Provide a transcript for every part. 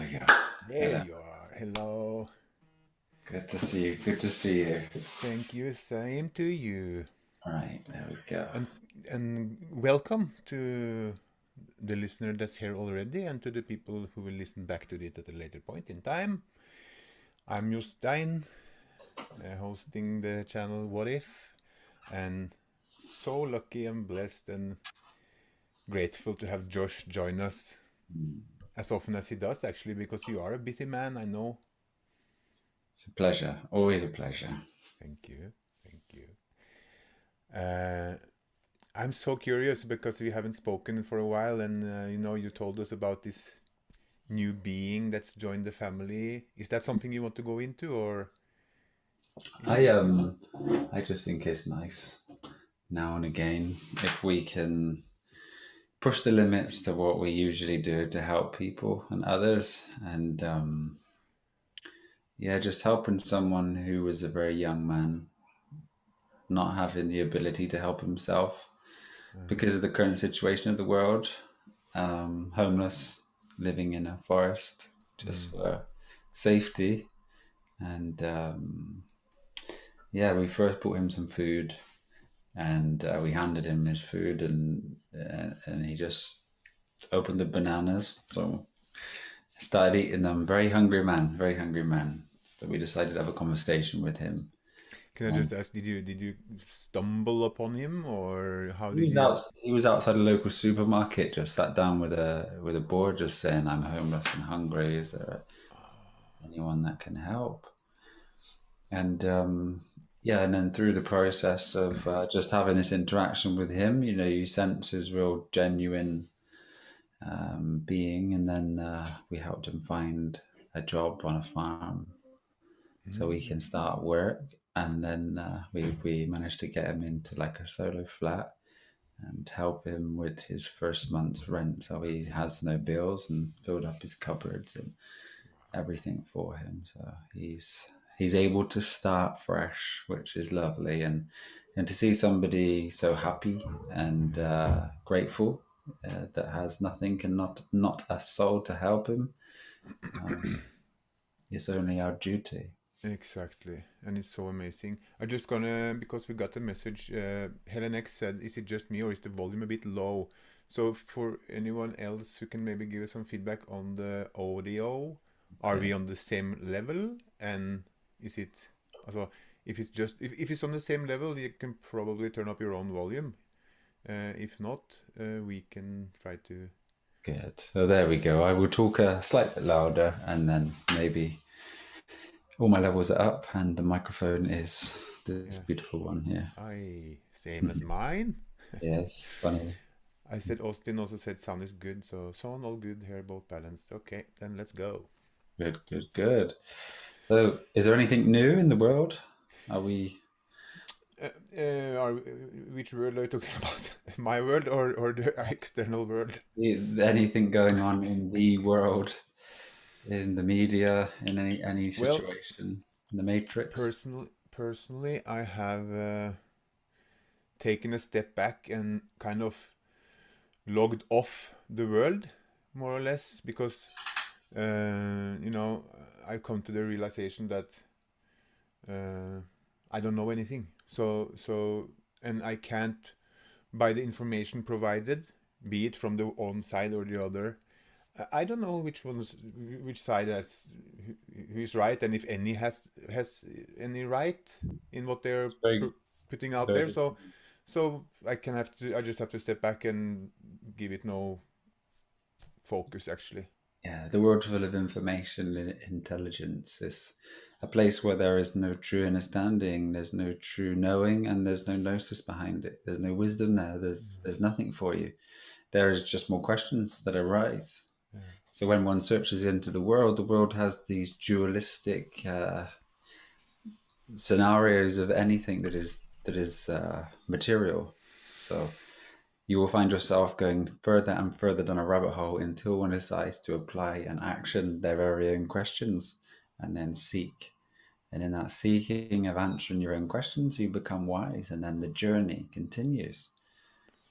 we go. There Hello. you are. Hello. Good to see you. Good to see you. Thank you. Same to you. All right, there we go. And welcome to the listener that's here already and to the people who will listen back to it at a later point in time. I'm Jostien, hosting the channel What If, and so lucky and blessed and grateful to have Josh join us as often as he does, actually, because you are a busy man, I know. It's a pleasure. Always a pleasure. Thank you. Thank you. I'm so curious because we haven't spoken for a while, and you told us about this new being that's joined the family. Is that something you want to go into, or is I it? I just think it's nice now and again if we can push the limits to what we usually do to help people and others, and yeah, just helping someone who was a very young man not having the ability to help himself because of the current situation of the world, homeless, living in a forest just Mm. for safety. And yeah, we first brought him some food, and we handed him his food, and he just opened the bananas. So I started eating them. Very hungry man, very hungry man. So we decided to have a conversation with him. Can I And just ask, did you stumble upon him, or how he did was you? out. He was outside a local supermarket, just sat down with a board, just saying, "I'm homeless and hungry. Is there anyone that can help?" And yeah, and then through the process of just having this interaction with him, you sense his real genuine being, and then we helped him find a job on a farm so he can start work, and then we managed to get him into like a solo flat and help him with his first month's rent, so he has no bills, and filled up his cupboards and everything for him. So he's able to start fresh, which is lovely, and to see somebody so happy and grateful that has nothing and not a soul to help him. It's only our duty. Exactly, and it's so amazing. I'm just gonna, because we got a message. Helen X said, "Is it just me or is the volume a bit low?" So for anyone else who can maybe give us some feedback on the audio, are we Okay. on the same level? And is it, also, if it's on the same level, you can probably turn up your own volume. If not, we can try to. Good. So there we go. I will talk a slight bit louder, and then maybe all my levels are up, and the microphone is this Yeah, beautiful one here. I same as mine. Yes, funny. I said Austin also said sound is good, so sound all good here, both balanced. Okay, then let's go. Good, good, good. So, is there anything new in the world? Are we Which world are you talking about? My world or the external world? anything going on in the world, in the media, in any Well, situation, in the Matrix? personally, I have taken a step back and kind of logged off the world, more or less, because I've come to the realization that I don't know anything. And I can't, by the information provided, be it from the one side or the other. I don't know which side who is right, and if any has any right in what they're Very, putting out there. very. So I just have to step back and give it no focus, actually. Yeah, the world full of information and intelligence is a place where there is no true understanding, there's no true knowing, and there's no gnosis behind it. There's no wisdom there. There's nothing for you. There is just more questions that arise. Yeah. So when one searches into the world has these dualistic scenarios of anything that is material. So you will find yourself going further and further down a rabbit hole until one decides to apply and action their very own questions and then seek. And in that seeking of answering your own questions, you become wise, and then the journey continues.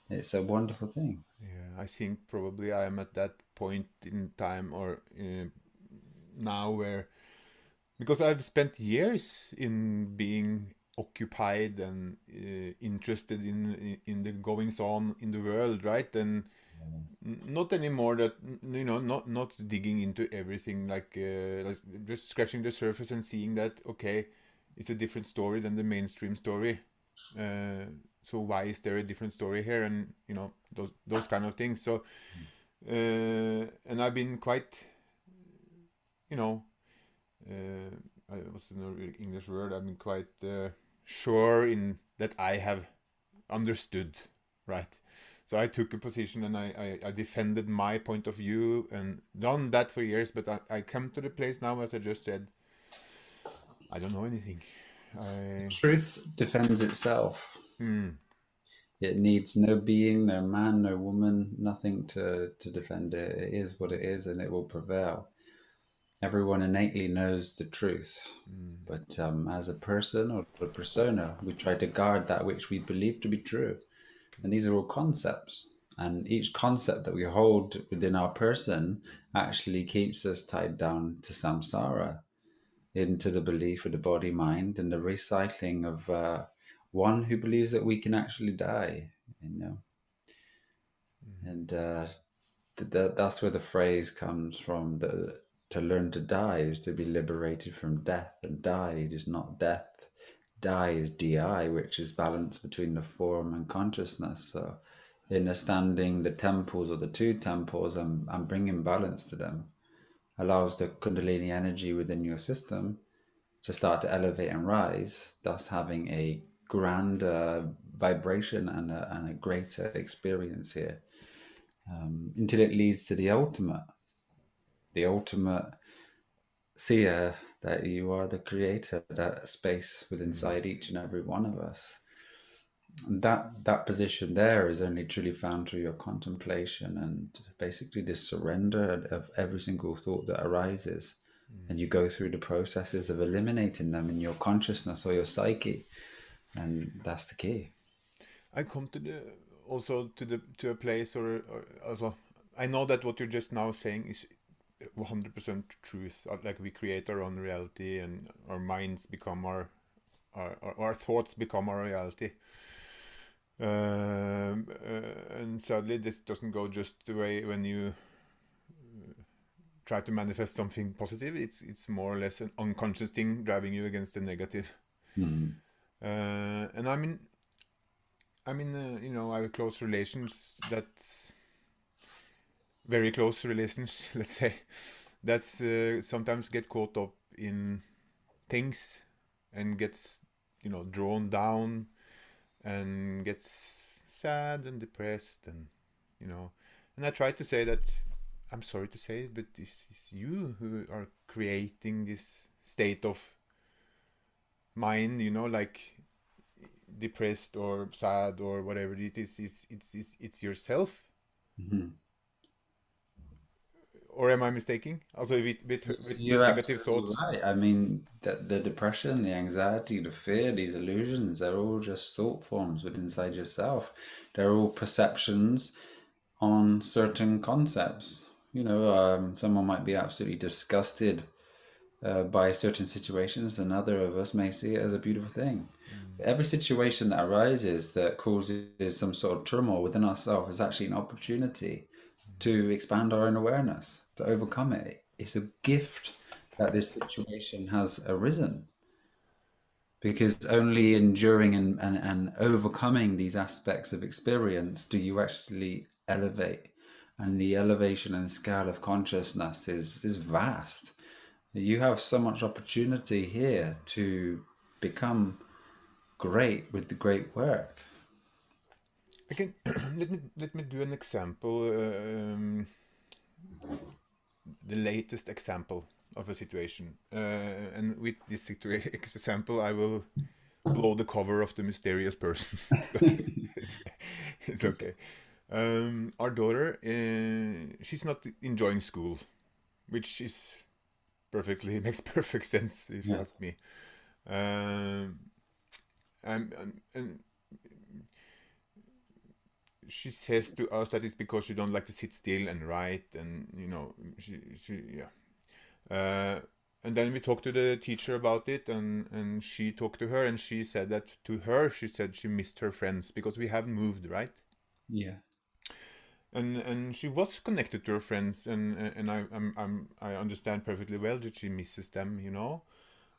It's a wonderful thing. Yeah, I think probably I am at that point in time, or now where, because I've spent years in being occupied and interested in the goings on in the world, right? And not anymore that, not digging into everything, like just scratching the surface and seeing that, okay, it's a different story than the mainstream story. So why is there a different story here? And those kind of things. So and I've been quite, you know what's the English word? I've been quite sure in that I have understood, right? So I took a position and I defended my point of view and done that for years. But I come to the place now, as I just said, I don't know anything. Truth defends itself. Hmm. It needs no being, no man, no woman, nothing to defend it. It is what it is, and it will prevail. Everyone innately knows the truth. But as a person or a persona, we try to guard that which we believe to be true. And these are all concepts. And each concept that we hold within our person actually keeps us tied down to samsara, into the belief of the body mind and the recycling of one who believes that we can actually die, you know. And that's where the phrase comes from, that to learn to die is to be liberated from death, and died is not death. Die is di, which is balance between the form and consciousness. So understanding the temples, or the two temples, and bringing balance to them allows the kundalini energy within your system to start to elevate and rise, thus having a grander vibration and a greater experience here, until it leads to the ultimate seer, that you are the creator, that space within inside each and every one of us. And that position there is only truly found through your contemplation and basically this surrender of every single thought that arises. And you go through the processes of eliminating them in your consciousness or your psyche, and that's the key. I come to the also to a place, or also, I know that what you're just now saying is 100% truth. Like, we create our own reality, and our minds become our thoughts become our reality. And sadly, this doesn't go just the way when you try to manifest something positive. It's more or less an unconscious thing driving you against the negative. Mm. And I have close relations, that's very close relations, let's say, that's sometimes get caught up in things and gets, drawn down and gets sad and depressed, and and I try to say that, I'm sorry to say it, but this is you who are creating this state of mind, like depressed or sad or whatever it is. It's yourself. Mhm. Or am I mistaken? Also, with You're negative absolutely thoughts. right. I mean, the depression, the anxiety, the fear, these illusions, they're all just thought forms within inside yourself. They're all perceptions on certain concepts. Someone might be absolutely disgusted by certain situations, and other of us may see it as a beautiful thing. Mm. Every situation that arises that causes some sort of turmoil within ourselves is actually an opportunity to expand our own awareness, to overcome it. It's a gift that this situation has arisen, because only enduring and overcoming these aspects of experience do you actually elevate. And the elevation and scale of consciousness is vast. You have so much opportunity here to become great with the great work. I can let me do an example. The latest example of a situation, and with this example, I will blow the cover of the mysterious person. But it's it's okay. Our daughter, she's not enjoying school, which is perfectly makes perfect sense if you ask Yes. me. Um, and she says to us that it's because she don't like to sit still and write, and she yeah. Uh, and then we talked to the teacher about it, and she talked to her, and she said that to her, she said she missed her friends because we have moved, right? Yeah. And she was connected to her friends, and I understand perfectly well that she misses them, you know.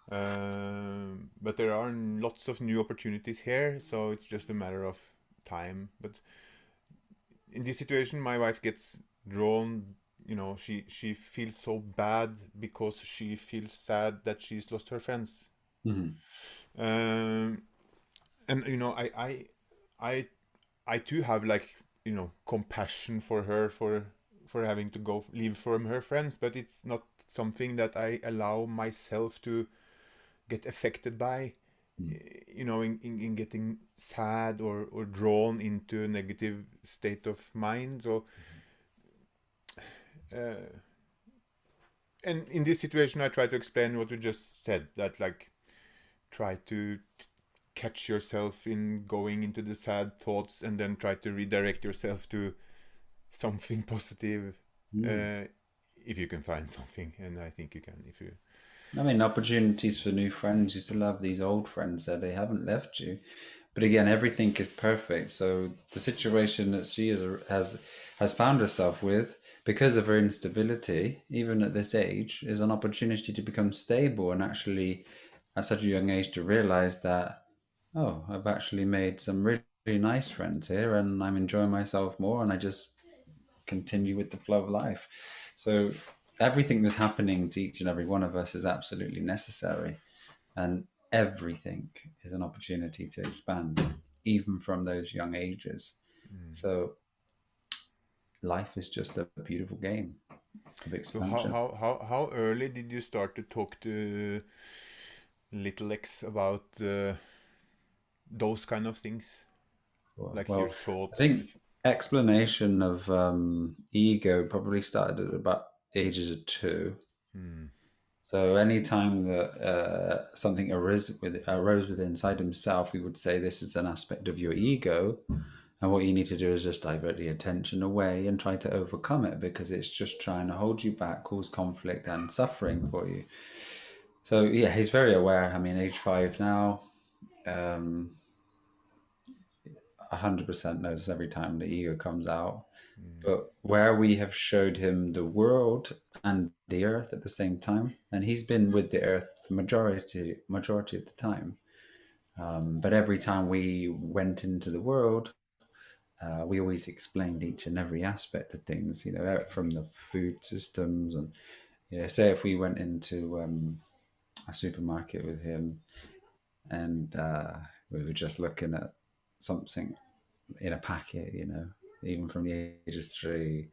But there are lots of new opportunities here, so it's just a matter of time. But in this situation, my wife gets drawn. You know, she feels so bad because she feels sad that she's lost her friends. Hmm. Um, and you know, I I too have like, you know, compassion for her for having to go leave from her friends, but it's not something that I allow myself to get affected by. You know, in getting sad or drawn into a negative state of mind. So uh, and in this situation I try to explain what you just said, that like try to catch yourself in going into the sad thoughts and then try to redirect yourself to something positive, Mm. uh, if you can find something, and I think you can if you. I mean, opportunities for new friends. You still have these old friends there; they haven't left you. But again, everything is perfect. So the situation that she has found herself with, because of her instability, even at this age, is an opportunity to become stable and actually, at such a young age, to realize that, oh, I've actually made some really, really nice friends here, and I'm enjoying myself more, and I just continue with the flow of life. So everything that's happening to each and every one of us is absolutely necessary, and everything is an opportunity to expand, even from those young ages. Mm. So life is just a beautiful game of So expansion. how early did you start to talk to little X about those kind of things, like your Well, I thoughts? think explanation of ego probably started at about ages of 2. Mm. So anytime that something arose within inside himself, we would say this is an aspect of your ego, and what you need to do is just divert the attention away and try to overcome it because it's just trying to hold you back, cause conflict and suffering for you. So yeah, he's very aware. I mean, age 5 now, 100% knows every time the ego comes out. Mm. But where we have showed him the world and the earth at the same time, and he's been with the earth the majority of the time. But every time we went into the world, we always explained each and every aspect of things. You know, from the food systems, and you know, say if we went into a supermarket with him, and we were just looking at something in a packet, you know, even from the age of 3.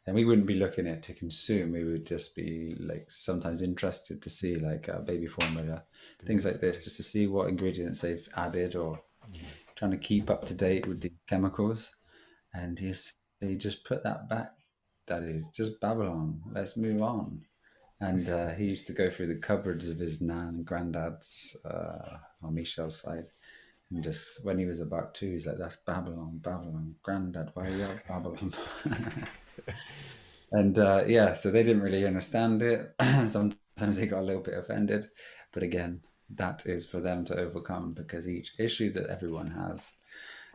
And we wouldn't be looking at to consume. We would just be like sometimes interested to see like baby formula, things like this, just to see what ingredients they've added or Mm. trying to keep up to date with the chemicals. And he just put that back. That is just Babylon. Let's move on. And he used to go through the cupboards of his nan and granddad's on Michel's side. And just when he was about 2, he's like, "That's Babylon, Babylon, Granddad. Why are you at Babylon?" And yeah, so they didn't really understand it. Sometimes they got a little bit offended, but again, that is for them to overcome because each issue that everyone has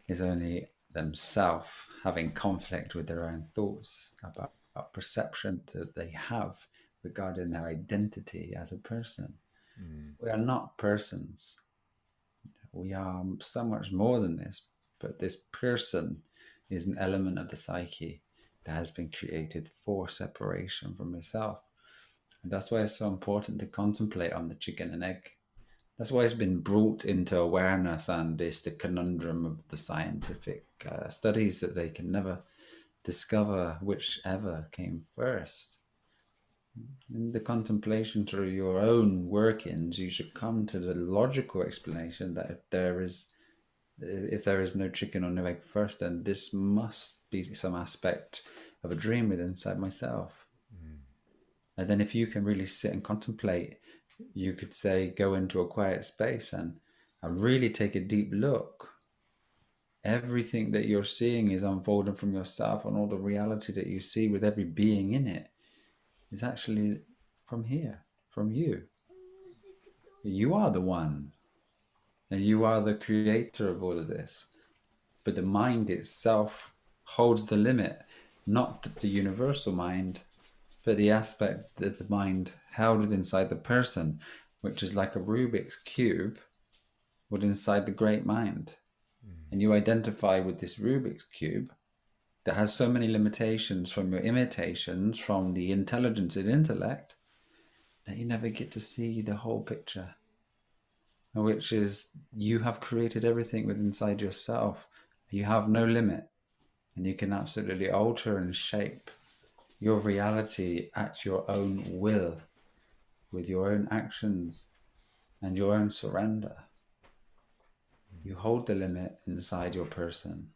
is only themselves having conflict with their own thoughts about perception that they have regarding their identity as a person. Mm. We are not persons. We are so much more than this, but this person is an element of the psyche that has been created for separation from itself. And that's why it's so important to contemplate on the chicken and egg. That's why it's been brought into awareness, and it's the conundrum of the scientific studies that they can never discover whichever came first. In the contemplation through your own workings, you should come to the logical explanation that if there is no chicken or no egg first, then this must be some aspect of a dream within inside myself. Mm. And then if you can really sit and contemplate, you could say go into a quiet space and really take a deep look. Everything that you're seeing is unfolding from yourself, and all the reality that you see with every being in it is actually from here, from you. You are the one, and you are the creator of all of this. But the mind itself holds the limit, not the universal mind, but the aspect that the mind held inside the person, which is like a Rubik's cube, but inside the great mind. And you identify with this Rubik's cube that has so many limitations from your imitations, from the intelligence and intellect, that you never get to see the whole picture, which is you have created everything within inside yourself. You have no limit, and you can absolutely alter and shape your reality at your own will, with your own actions and your own surrender. You hold the limit inside your person.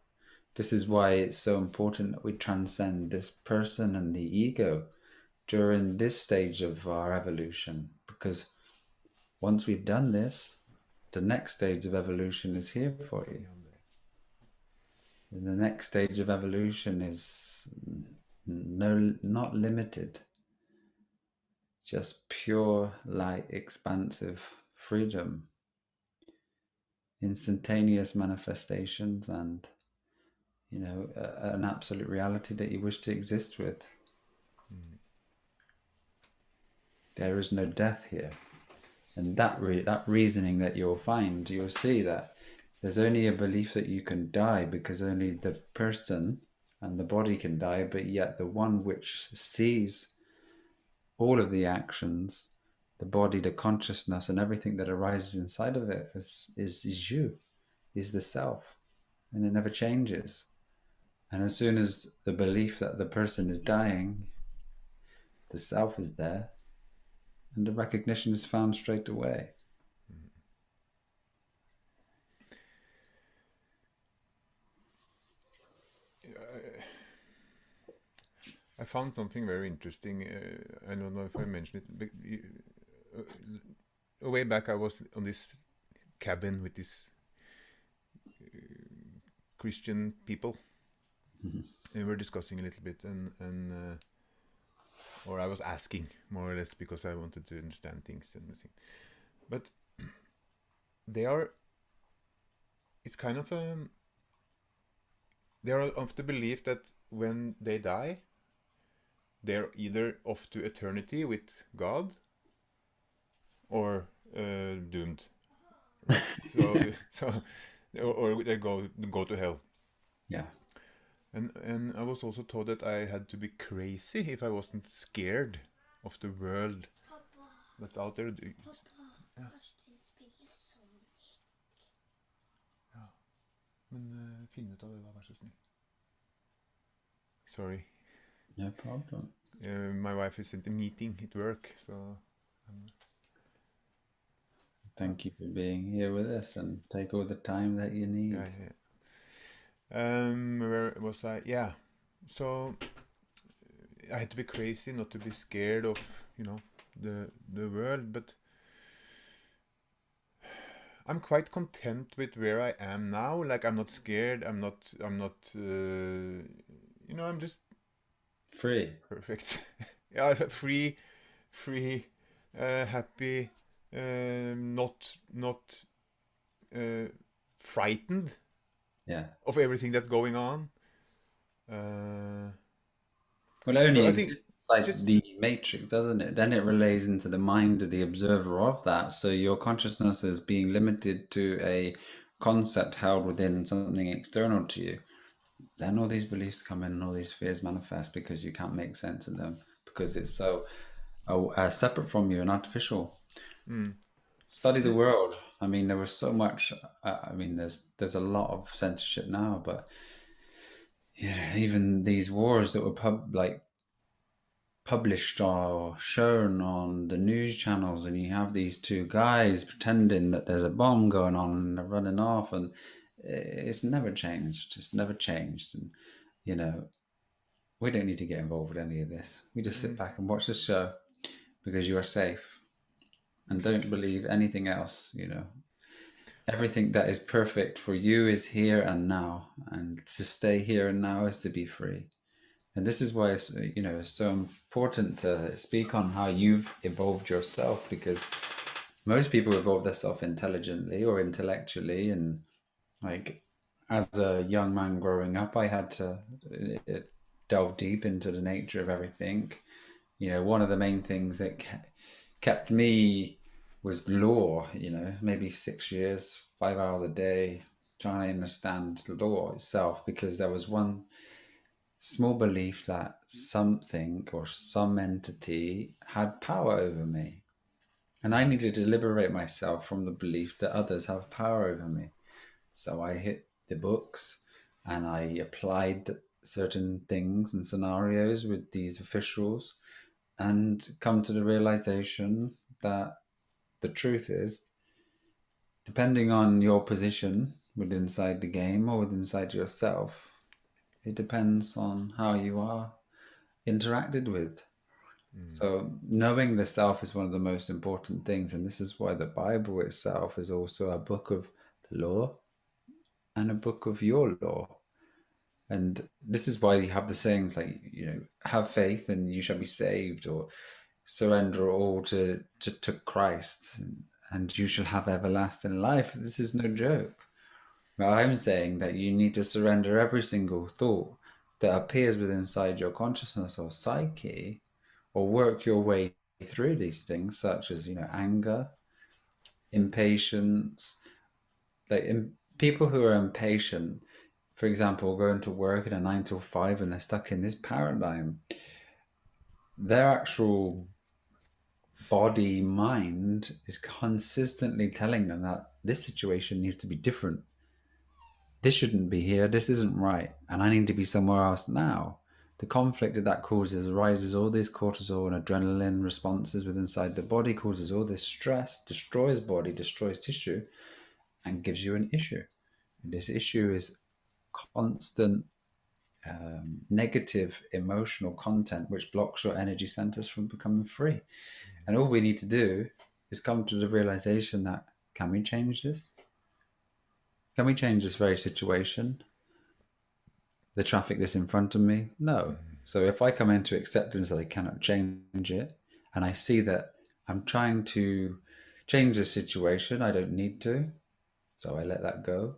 This is why it's so important that we transcend this person and the ego during this stage of our evolution, because once we've done this, the next stage of evolution is here for you. And the next stage of evolution is not limited, just pure light, expansive freedom, instantaneous manifestations, and an absolute reality that you wish to exist with. There is no death here. And that reasoning that you'll find, you'll see that there's only a belief that you can die because only the person and the body can die, but yet the one which sees all of the actions, the body, the consciousness, and everything that arises inside of it is you, is the self, and it never changes. And as soon as the belief that the person is dying, the self is there, and the recognition is found straight away. I found something very interesting. I don't know if I mentioned it, but a way back I was on this cabin with these Christian people, and we were discussing a little bit, and or I was asking more or less because I wanted to understand things and everything. But they are, it's kind of they are of the belief that when they die, they're either off to eternity with God or doomed. Right? So or they go to hell. Yeah. And I was also told that I had to be crazy if I wasn't scared of the world that's out there. Ja. Ja. Men finn ut av det da, vær så snill. Sorry. No problem. My wife is in the meeting at work, so... Thank you for being here with us, and take all the time that you need. Yeah. Where was I? Yeah. So I had to be crazy not to be scared of, the world, but I'm quite content with where I am now. Like, I'm not scared. I'm not. I'm just free. Perfect. Yeah, free, happy, not frightened. Yeah. Of everything that's going on. Well, only exists inside the matrix, doesn't it? Then it relays into the mind of the observer of that. So your consciousness is being limited to a concept held within something external to you. Then all these beliefs come in and all these fears manifest because you can't make sense of them, because it's so separate from you and artificial. Study the world. I mean, there was so much. I mean, there's a lot of censorship now, but even these wars that were published or shown on the news channels, and you have these two guys pretending that there's a bomb going on and they're running off, and it's never changed. It's never changed. And we don't need to get involved with any of this. We just sit back and watch the show because you are safe, and don't believe anything else. Everything that is perfect for you is here and now, and to stay here and now is to be free. And this is why it's so important to speak on how you've evolved yourself, because most people evolve themselves intelligently or intellectually, and like as a young man growing up, I had to uh, delve deep into the nature of everything. One of the main things that kept me was law. Maybe 6 years, 5 hours a day, trying to understand the law itself, because there was one small belief that something or some entity had power over me. And I needed to liberate myself from the belief that others have power over me. So I hit the books and I applied certain things and scenarios with these officials, and come to the realization that the truth is, depending on your position within inside the game or within inside yourself, it depends on how you are interacted with. Mm. So knowing the self is one of the most important things, and this is why the Bible itself is also a book of the law and a book of your law. And this is why you have the sayings like, have faith and you shall be saved, or surrender all to Christ, and you shall have everlasting life. This is no joke. Well, I'm saying that you need to surrender every single thought that appears within inside your consciousness or psyche, or work your way through these things, such as anger, impatience. People who are impatient, for example, going to work at a 9 to 5 and they're stuck in this paradigm, their actual body mind is consistently telling them that this situation needs to be different. This shouldn't be here. This isn't right. And I need to be somewhere else now. The conflict that causes arises all these cortisol and adrenaline responses within inside the body, causes all this stress, destroys body, destroys tissue, and gives you an issue. And this issue is constant negative emotional content, which blocks your energy centers from becoming free. And all we need to do is come to the realization that, can we change this? Can we change this very situation? The traffic that's in front of me? No. So if I come into acceptance that I cannot change it, and I see that I'm trying to change the situation, I don't need to. So I let that go.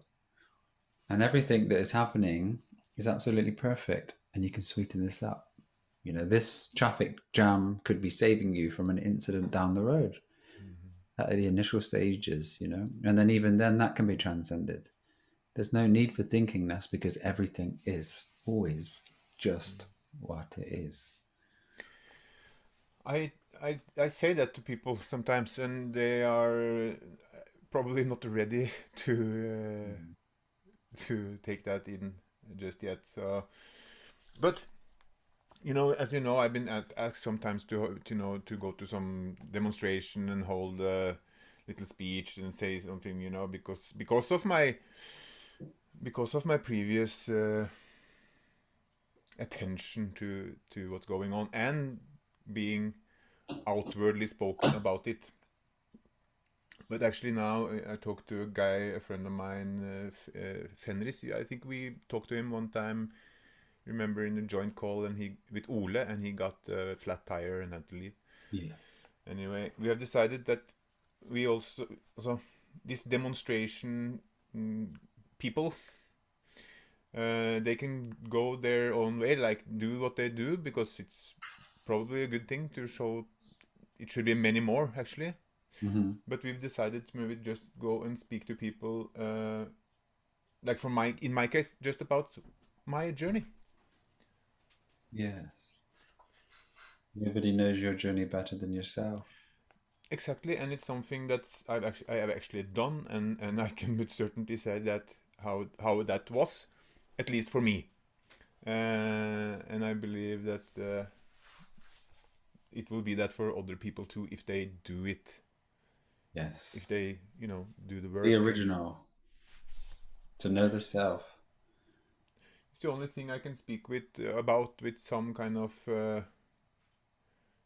And everything that is happening is absolutely perfect. And you can sweeten this up. This traffic jam could be saving you from an incident down the road at the initial stages, and then even then that can be transcended. There's no need for thinkingness, because everything is always just what it is. I, I say that to people sometimes, and they are probably not ready to take that in just yet. So, but as you know, I've been asked sometimes to go to some demonstration and hold a little speech and say something, because of my previous attention to what's going on and being outwardly spoken about it. But actually now I talked to a guy, a friend of mine, Fenris. I think we talked to him one time. Remember in a joint call, and he with Ole, and he got a flat tire and had to leave. Yeah. Anyway, we have decided that we also so this demonstration people they can go their own way, like do what they do, because it's probably a good thing to show. It should be many more actually. Mm-hmm. But we've decided to maybe just go and speak to people, like in my case, just about my journey. Yes. Nobody knows your journey better than yourself. Exactly, and it's something I have actually done, and I can with certainty say that how that was, at least for me, and I believe that it will be that for other people too if they do it, if Yes. they do the Be work. original. To know the self. It's the only thing I can speak about with some kind of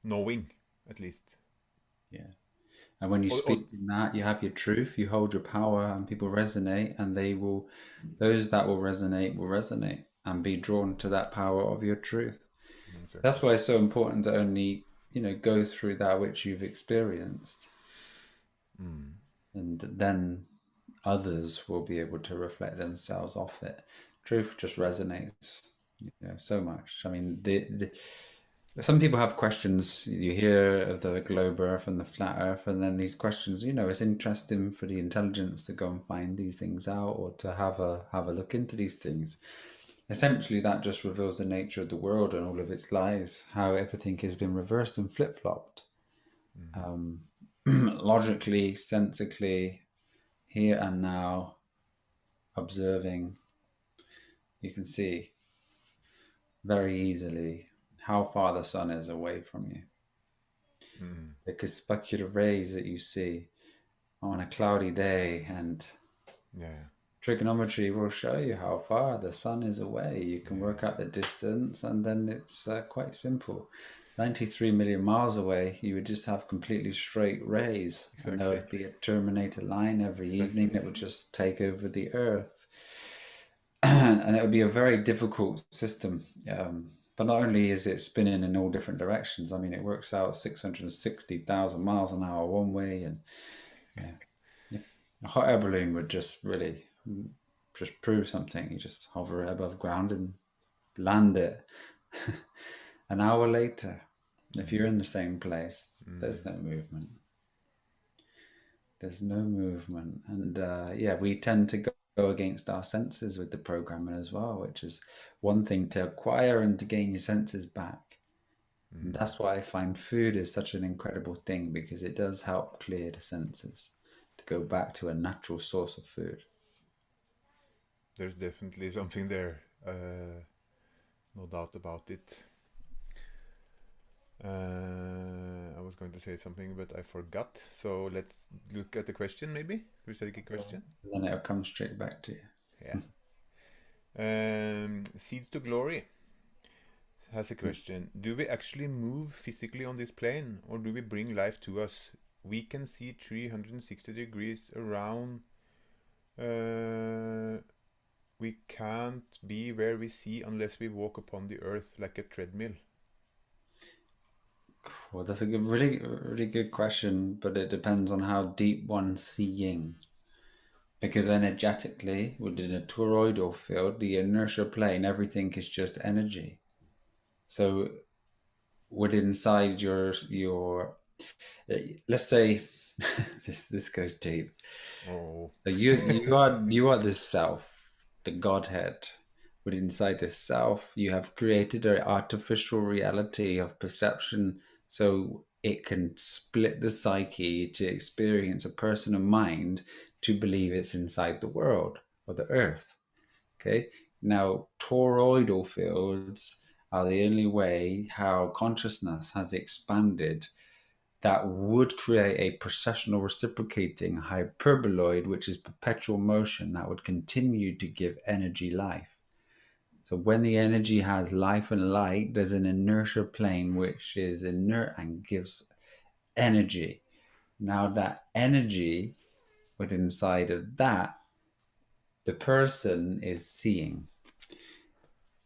knowing, at least. Yeah. And when you Or speak in that, you have your truth, you hold your power, and people resonate, and those that will resonate will resonate. and be drawn to that power of your truth. Exactly. That's why it's so important to only, go through that which you've experienced, Mm. and then others will be able to reflect themselves off it. Truth just resonates, so much. I mean, some people have questions. You hear of the globe Earth and the flat Earth, and then these questions. It's interesting for the intelligence to go and find these things out, or to have a look into these things. Essentially, that just reveals the nature of the world and all of its lies, how everything has been reversed and flip flopped. Mm. Logically, sensically, here and now, observing, you can see very easily how far the sun is away from you. Mm. Because specular rays that you see on a cloudy day, and Yeah. trigonometry will show you how far the sun is away. You can Yeah. work out the distance, and then it's quite simple. 93 million miles away, you would just have completely straight rays, and there Exactly. would be a terminator line every evening Exactly. that would just take over the Earth. And it would be a very difficult system. But not only is it spinning in all different directions, I mean, it works out 660,000 miles an hour one way. And yeah, if a hot air balloon would just really just prove something, you just hover it above ground and land it. An hour later, if Mm. you're in the same place, there's Mm. no movement. There's no movement. And yeah, we tend to go against our senses with the programming as well, which is one thing to acquire and to gain your senses back. And Mm. that's why I find food is such an incredible thing, because it does help clear the senses to go back to a natural source of food. There's definitely something there. No doubt about it. I was going to say something, but I forgot. So let's look at the question, maybe. We take a question. And then it'll come straight back to Yeah. you. Seeds to Glory has a question. Do we actually move physically on this plane, or do we bring life to us? We can see 360 degrees around. Uh, we can't be where we see unless we walk upon the earth like a treadmill. Well, that's a really, really good question, but it depends on how deep one's seeing. Because energetically, within a toroidal field, the inertial plane, everything is just energy. So, within inside your let's say this goes deep. Oh. So you are this self, the Godhead. Within inside this self, you have created an artificial reality of perception, so it can split the psyche to experience a personal mind to believe it's inside the world or the earth. Okay. Now, toroidal fields are the only way how consciousness has expanded that would create a processional reciprocating hyperboloid, which is perpetual motion that would continue to give energy life. So when the energy has life and light, there's an inertia plane which is inert and gives energy. Now that energy within inside of that, the person is seeing.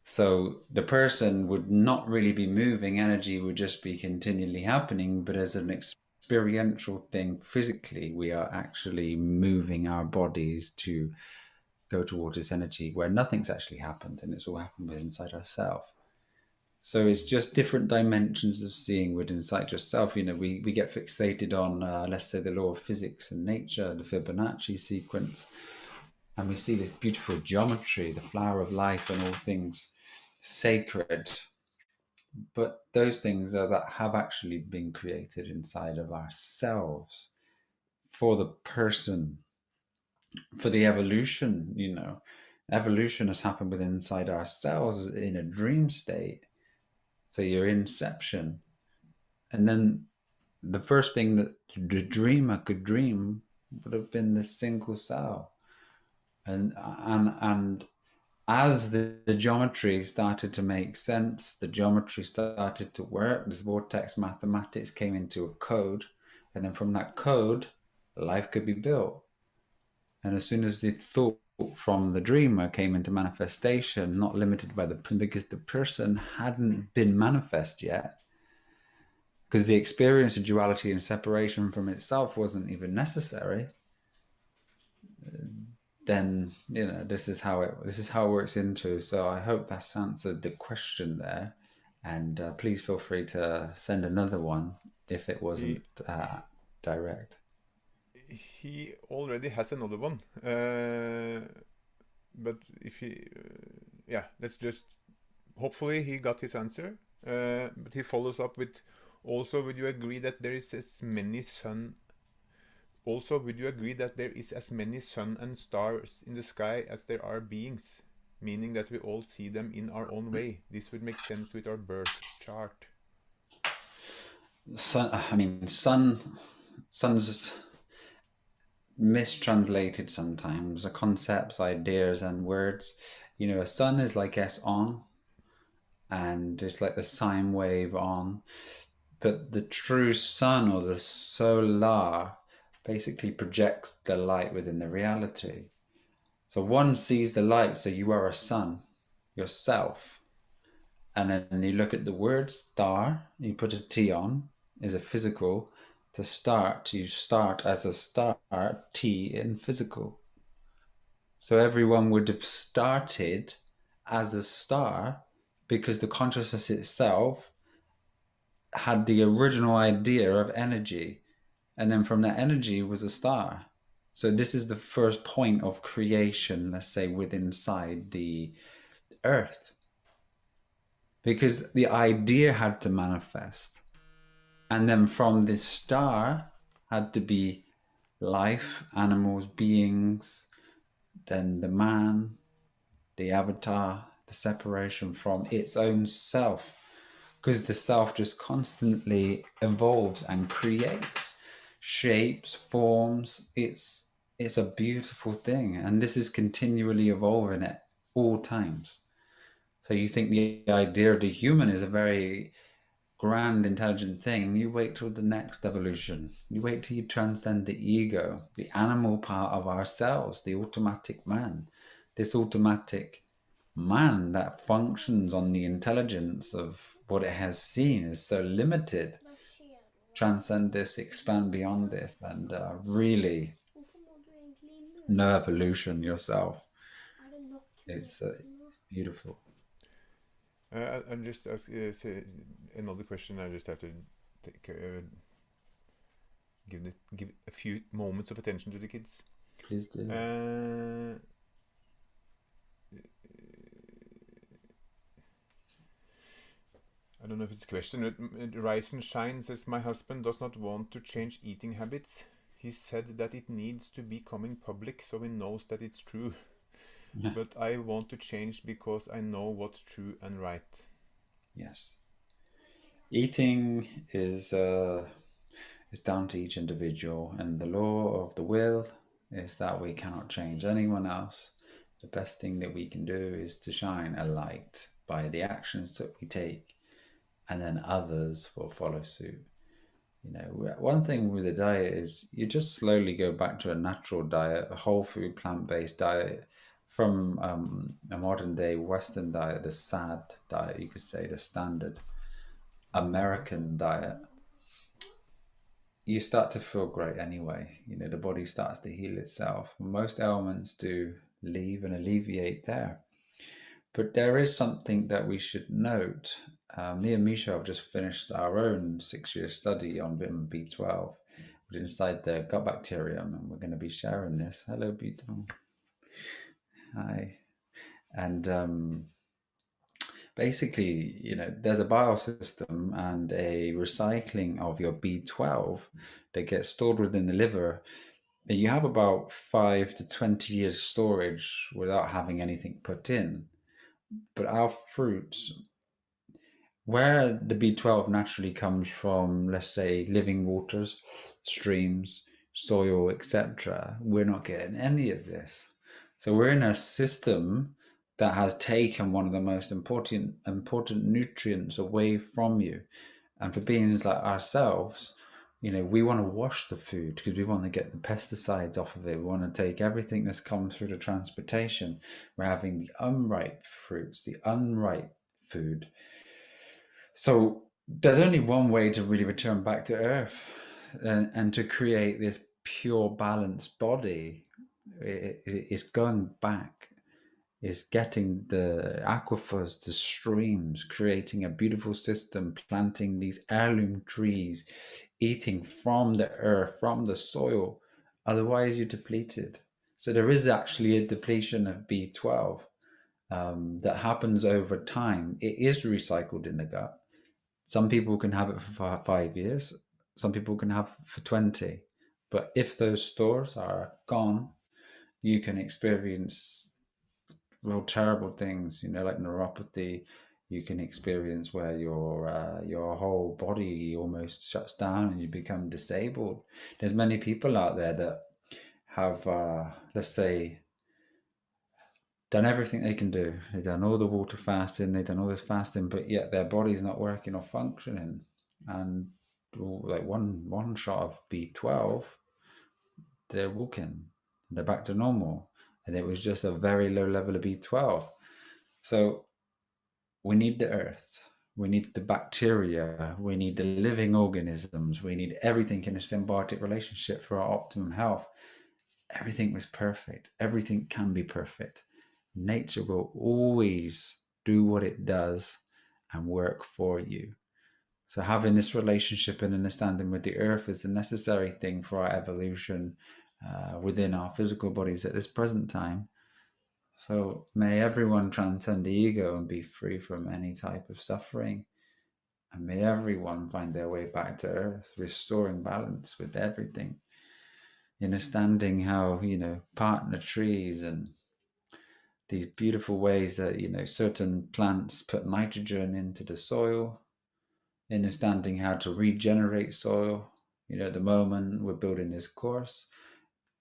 So the person would not really be moving, energy would just be continually happening. But as an experiential thing, physically, we are actually moving our bodies to go towards this energy where nothing's actually happened, and it's all happened within inside ourselves. So it's just different dimensions of seeing within inside yourself. We get fixated on, let's say, the law of physics and nature, the Fibonacci sequence, and we see this beautiful geometry, the flower of life, and all things sacred. But those things are that have actually been created inside of ourselves for the person, for the evolution. Evolution has happened within inside ourselves in a dream state. So your inception, and then the first thing that the dreamer could dream would have been this single cell. And as the geometry started to make sense, the geometry started to work, this vortex mathematics came into a code, and then from that code, life could be built. And as soon as the thought from the dreamer came into manifestation, not limited by the person, because the person hadn't been manifest yet, because the experience of duality and separation from itself wasn't even necessary. Then this is how it works into. So I hope that's answered the question there, and please feel free to send another one if it wasn't He direct. he already has another one, but if he, yeah, let's just. Hopefully, he got his answer. But he follows up with, also, would you agree that there is as many sun? Also, would you agree that there is as many sun and stars in the sky as there are beings? Meaning that we all see them in our own way. This would make sense with our birth chart. Sun's mistranslated sometimes. The concepts, ideas, and words. A sun is like S on, and it's like the sine wave on. But the true sun, or the solar, basically projects the light within the reality. So one sees the light, so you are a sun yourself. And then you look at the word star, you put a T on, is a physical. To start, you start as a star, T in physical. So everyone would have started as a star because the consciousness itself had the original idea of energy. And then from that energy was a star. So this is the first point of creation, let's say, within inside the earth. Because the idea had to manifest. And then from this star had to be life, animals, beings, then the man, the avatar, the separation from its own self. Because the self just constantly evolves and creates shapes, forms. It's a beautiful thing. And this is continually evolving at all times. So you think the idea of the human is a very grand, intelligent thing. You wait till the next evolution. You wait till you transcend the ego, the animal part of ourselves, the automatic man. This automatic man that functions on the intelligence of what it has seen is so limited. Transcend this, expand beyond this, and really know evolution yourself. It's beautiful. I'll just ask say another question. I just have to take, give a few moments of attention to the kids. Please do. I don't know if it's a question. Rise and Shine says, my husband does not want to change eating habits. He said that it needs to be coming public so he knows that it's true. Yeah. But I want to change because I know what's true and right. Yes. Eating is down to each individual, and the law of the will is that we cannot change anyone else. The best thing that we can do is to shine a light by the actions that we take, and then others will follow suit. One thing with the diet is you just slowly go back to a natural diet, a whole food, plant-based diet, from a modern day Western diet, the sad diet, you could say, the standard American diet. You start to feel great anyway. The body starts to heal itself. Most ailments do leave and alleviate there. But there is something that we should note. Me and Misha have just finished our own 6-year study on vitamin B12 inside the gut bacterium, and we're going to be sharing this. Hello, beautiful. Hi. And basically, there's a biosystem and a recycling of your B12 that gets stored within the liver. And you have about 5 to 20 years storage without having anything put in. But our fruits, where the B12 naturally comes from, let's say living waters, streams, soil, etc., we're not getting any of this. So we're in a system that has taken one of the most important nutrients away from you. And for beings like ourselves, we want to wash the food because we want to get the pesticides off of it. We want to take everything that's come through the transportation. We're having the unripe fruits, the unripe food. So there's only one way to really return back to earth and to create this pure balanced body. It's going back, is getting the aquifers, the streams, creating a beautiful system, planting these heirloom trees, eating from the earth, from the soil. Otherwise, you're depleted. So there is actually a depletion of B12 that happens over time. It is recycled in the gut. Some people can have it for 5 years. Some people can have it for 20. But if those stores are gone, you can experience real terrible things, like neuropathy. You can experience where your whole body almost shuts down and you become disabled. There's many people out there that have, let's say, done everything they can do. They've done all the water fasting, they've done all this fasting, but yet their body's not working or functioning. And like one shot of B12, they're walking, they're back to normal. And it was just a very low level of B12. So we need the earth, we need the bacteria, we need the living organisms, we need everything in a symbiotic relationship for our optimum health. Everything was perfect. Everything can be perfect. Nature will always do what it does and work for you. So having this relationship and understanding with the earth is a necessary thing for our evolution within our physical bodies at this present time. So may everyone transcend the ego and be free from any type of suffering. And may everyone find their way back to earth, restoring balance with everything. Understanding how, partner trees and these beautiful ways that, certain plants put nitrogen into the soil, understanding how to regenerate soil. At the moment we're building this course,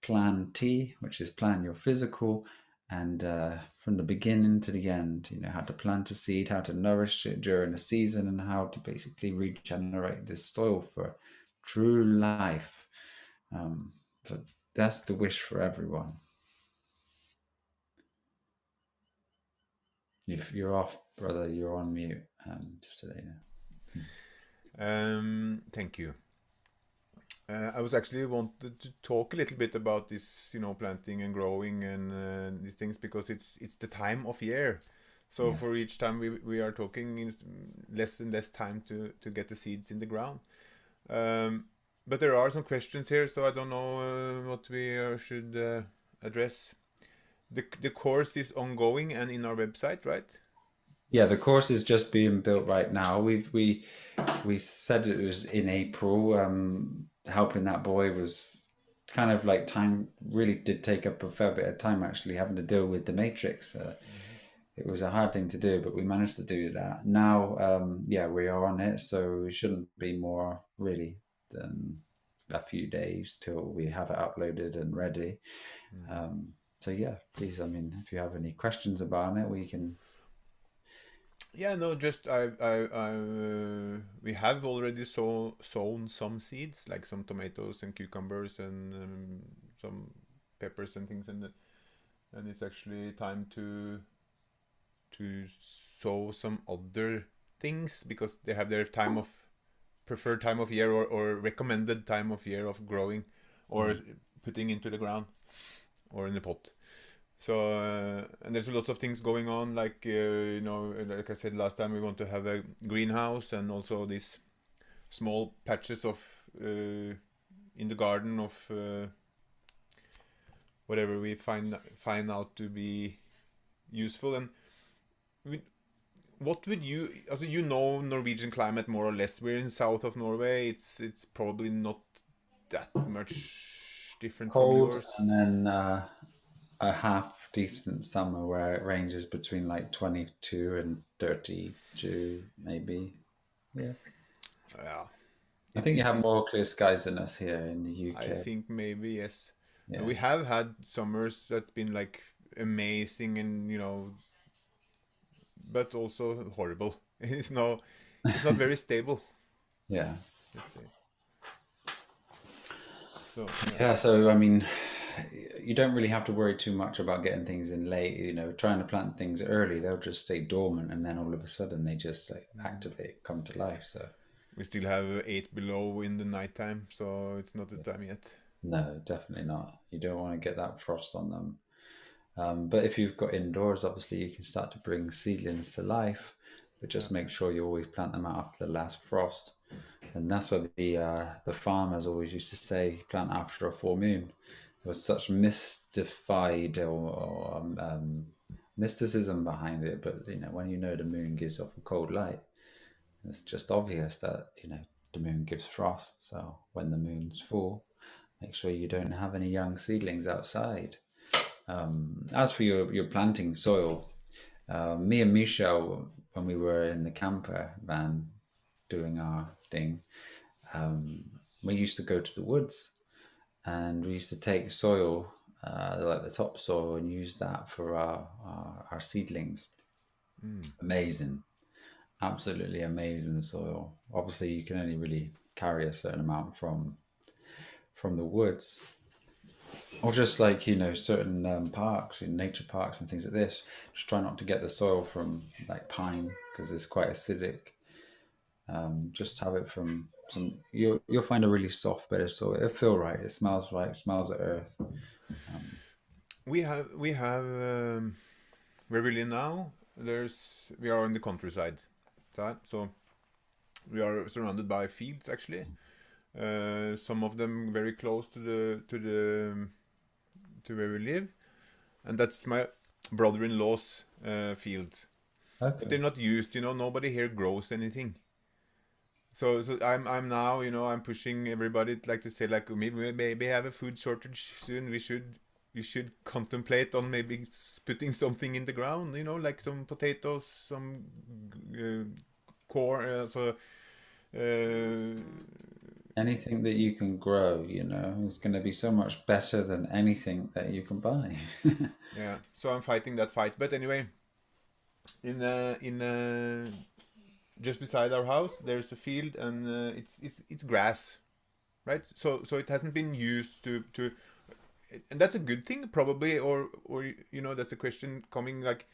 Plan T, which is plan your physical, and from the beginning to the end, how to plant a seed, how to nourish it during the season, and how to basically regenerate this soil for true life. But that's the wish for everyone. If you're off, brother, you're on mute. Just so you know. Thank you. I was actually wanted to talk a little bit about this, planting and growing and these things, because it's the time of year. So Yeah. for each time we are talking, it's less and less time to get the seeds in the ground. But there are some questions here, so I don't know what we should address. The course is ongoing and in our website, right? Yeah, the course is just being built right now. We said it was in April. Helping that boy was kind of like time really did take up a fair bit of time, actually having to deal with the matrix. It was a hard thing to do, but we managed to do that. Now, yeah, we are on it, so it shouldn't be more really than a few days till we have it uploaded and ready. So yeah, please, I mean, if you have any questions about it, we can. Yeah, no, just we have already sown some seeds, like some tomatoes and cucumbers and some peppers and things, and it's actually time to sow some other things, because they have their time of preferred time of year, or recommended time of year of growing or putting into the ground or in the pot. So and there's a lot of things going on, like like I said last time, we want to have a greenhouse, and also these small patches of in the garden of whatever we find out to be useful. And we, what would you, also, Norwegian climate more or less. We're in south of Norway. It's probably not that much different from Cold, yours. and then a half decent summer where it ranges between like 22 and 32, maybe. Yeah. Yeah, I it, think you it's have it's more clear skies than us here in the I UK. think maybe yes. Yeah. We have had summers that's been like amazing, and but also horrible. It's not very stable. Yeah. Let's say. So yeah, Yeah, so I mean, you don't really have to worry too much about getting things in late. Trying to plant things early, they'll just stay dormant, and then all of a sudden they just like activate, come to life. So we still have 8 below in the nighttime, so it's not the time yet. no, definitely not. You don't want to get that frost on them. But if you've got indoors, obviously you can start to bring seedlings to life, but Yeah. just make sure you always plant them out after the last frost. And that's what the farmers always used to say: plant after a full moon. There was such mystified or mysticism behind it, but when the moon gives off a cold light, it's just obvious that the moon gives frost. So when the moon's full, make sure you don't have any young seedlings outside. As for your planting soil, me and Michelle, when we were in the camper van doing our thing, we used to go to the woods and we used to take soil, like the topsoil, and use that for our seedlings. Mm. Amazing, absolutely amazing soil. Obviously, you can only really carry a certain amount from the woods, or just like certain parks, nature parks and things like this. Just try not to get the soil from like pine because it's quite acidic. Just have it from some. You'll find a really soft bed of soil. It'll feel right. It smells right. It smells of earth. We have where we live now. We are on the countryside, so we are surrounded by fields actually. Some of them very close to where we live, and that's my brother-in-law's fields. But Okay. they're not used. Nobody here grows anything. So I'm now, I'm pushing everybody like to say like maybe have a food shortage soon. We should contemplate on maybe putting something in the ground. Like some potatoes, some uh, corn. Uh, Anything that you can grow, is going to be so much better than anything that you can buy. yeah. So I'm fighting that fight. But anyway, in just beside our house, there's a field, and it's grass, right? So it hasn't been used to, and that's a good thing probably, or that's a question coming, like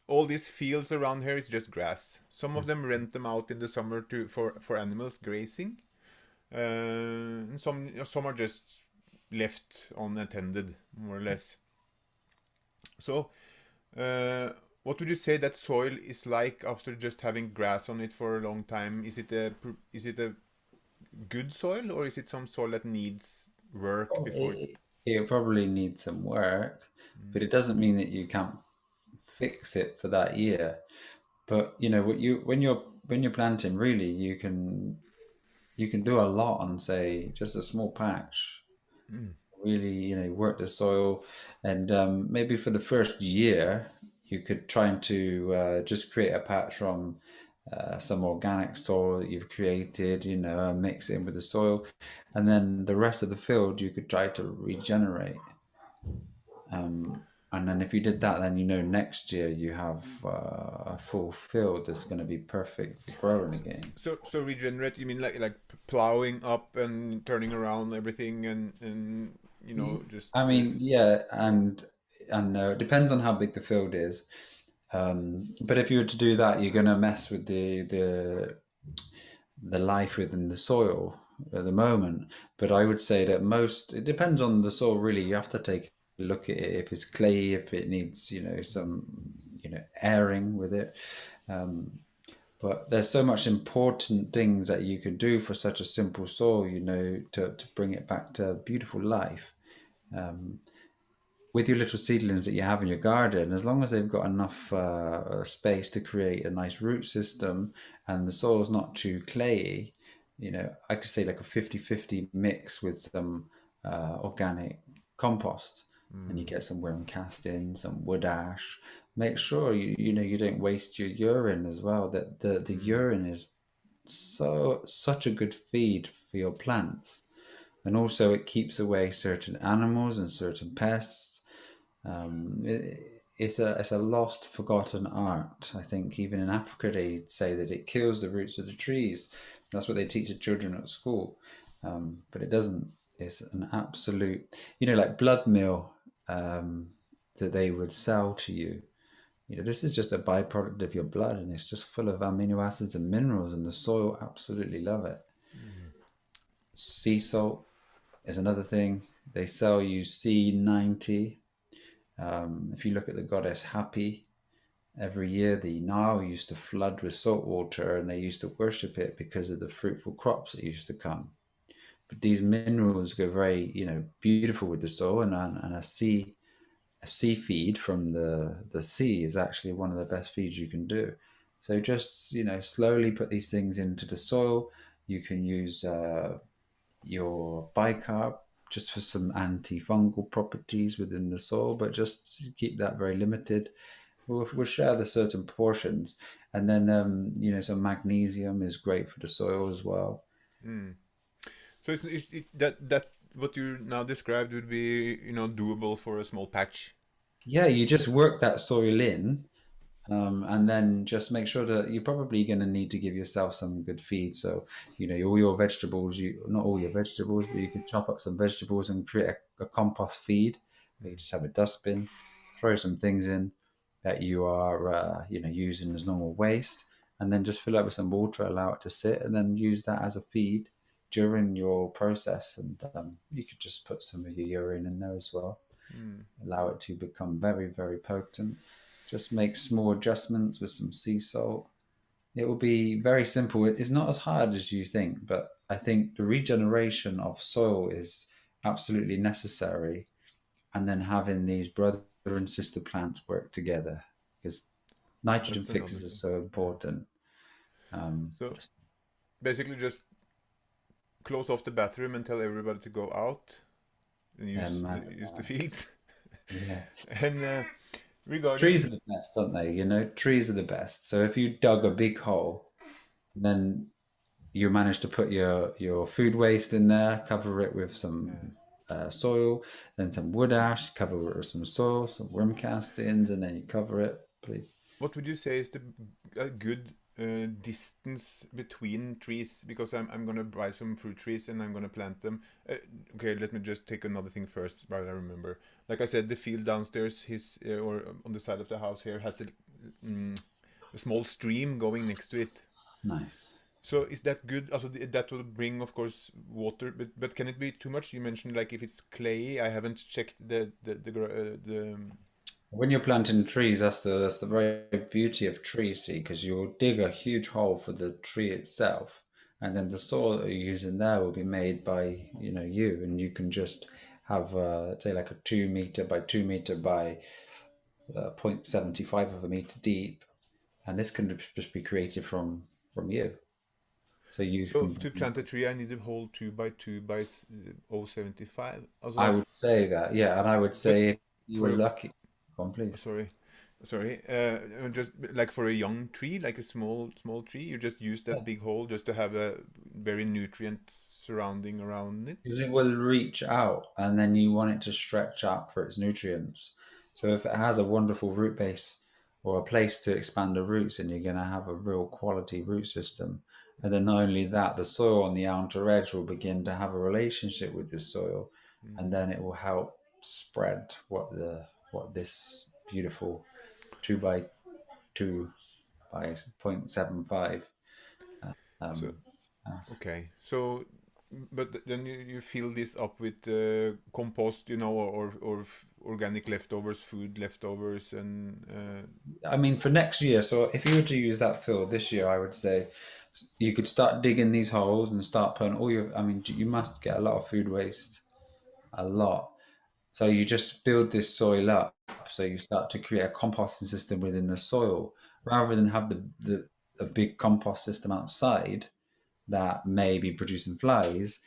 all these fields around here is just grass. Some of them rent them out in the summer for animals grazing, and some are just left unattended, more or less. So uh, what would you say that soil is like after just having grass on it for a long time? Is it a good soil, or is it some soil that needs work Oh, before? it probably needs some work, but Mm, it doesn't mean that you can't fix it for that year. But what when you're planting, really, you can do a lot on, say, just a small patch. mm, Really, work the soil, and maybe for the first year, you could try to just create a patch from some organic soil that you've created, and mix it in with the soil, and then the rest of the field you could try to regenerate. And then if you did that, then next year you have a full field that's going to be perfect for growing again. so regenerate, you mean like plowing up and turning around everything, and just I mean, yeah, and it depends on how big the field is. But if you were to do that, you're going to mess with the life within the soil at the moment. But I would say that it depends on the soil. Really, you have to take a look at it. If it's clay, if it needs some airing with it. But there's so much important things that you can do for such a simple soil, to bring it back to beautiful life. With your little seedlings that you have in your garden, as long as they've got enough space to create a nice root system and the soil's not too clayey, I could say like a 50-50 mix with some organic compost, and you mm, get some worm castings, some wood ash. Make sure you don't waste your urine as well. That the mm, urine is such a good feed for your plants, and also it keeps away certain animals and certain pests. It's a lost, forgotten art. I think even in Africa they say that it kills the roots of the trees. That's what they teach the children at school, but it doesn't. is an absolute, like blood meal um, that they would sell to you. This is just a byproduct of your blood, and it's just full of amino acids and minerals, and the soil absolutely love it. Mm. Sea salt is another thing. They sell you C90. If you look at the goddess Happy, every year the Nile used to flood with salt water, and they used to worship it because of the fruitful crops that used to come. But these minerals go very, beautiful with the soil, and a sea feed from the sea is actually one of the best feeds you can do. So just slowly put these things into the soil. You can use your bicarb just for some antifungal properties within the soil, but just keep that very limited. We'll share the certain portions, and then some magnesium is great for the soil as well. Mm. So that what you now described would be, doable for a small patch. Yeah, you just work that soil in. And then just make sure that you're probably going to need to give yourself some good feed. So, all your vegetables, not all your vegetables, but you can chop up some vegetables and create a compost feed where you just have a dustbin, throw some things in that you are, using as normal waste, and then just fill it with some water, allow it to sit, and then use that as a feed during your process. And you could just put some of your urine in there as well, Mm. allow it to become very, very potent. Just make small adjustments with some sea salt. It will be very simple. It's not as hard as you think, but I think the regeneration of soil is absolutely necessary. And then having these brother and sister plants work together, because nitrogen That's another fixes are thing. so Yeah. important. For So basically, just close off the bathroom and tell everybody to go out and use the fields. yeah. And Trees regarding are the best, aren't they? Trees are the best. So if you dug a big hole, then you manage to put your food waste in there, cover it with some uh, soil, then some wood ash, cover it with some soil, some worm castings, and then you cover it, please. what would you say is the a good distance between trees? Because I'm gonna buy some fruit trees and I'm gonna plant them. Okay, let me just take another thing first, while I remember. Like I said, the field downstairs, his or on the side of the house here, has mm, a small stream going next to it. Nice. So is that good? Also, that will bring, of course, water, but can it be too much? You mentioned like if it's clayey. I haven't checked the. When you're planting trees, that's the very beauty of trees, see, because you'll dig a huge hole for the tree itself, and then the soil that you use in there will be made by you, and you can just have say like a 2 meter by 2 meter by 0.75 of a meter deep, and this can just be created from you. So you So can. to plant a tree, I need a whole 2 by 2 by 0.75. I Also, would say that, yeah, and I would but say if you were for a lucky. Go on, please. sorry, sorry, just like for a young tree, like a small tree, you just use that big hole just to have a very nutrient surrounding around it. Because it will reach out and then you want it to stretch out for its nutrients. So if it has a wonderful root base or a place to expand the roots, then you're going to have a real quality root system. And then not only that, the soil on the outer edge will begin to have a relationship with the soil, Mm. and then it will help spread what this beautiful 2 by 2 by 0.75 So um, has. okay, so but then you fill this up with compost, or organic leftovers, food leftovers, and I mean, for next year, so if you were to use that field this year, I would say you could start digging these holes and start putting all your. I mean, you must get a lot of food waste, a lot. So you just build this soil up. So you start to create a composting system within the soil rather than have the a big compost system outside that may be producing flies.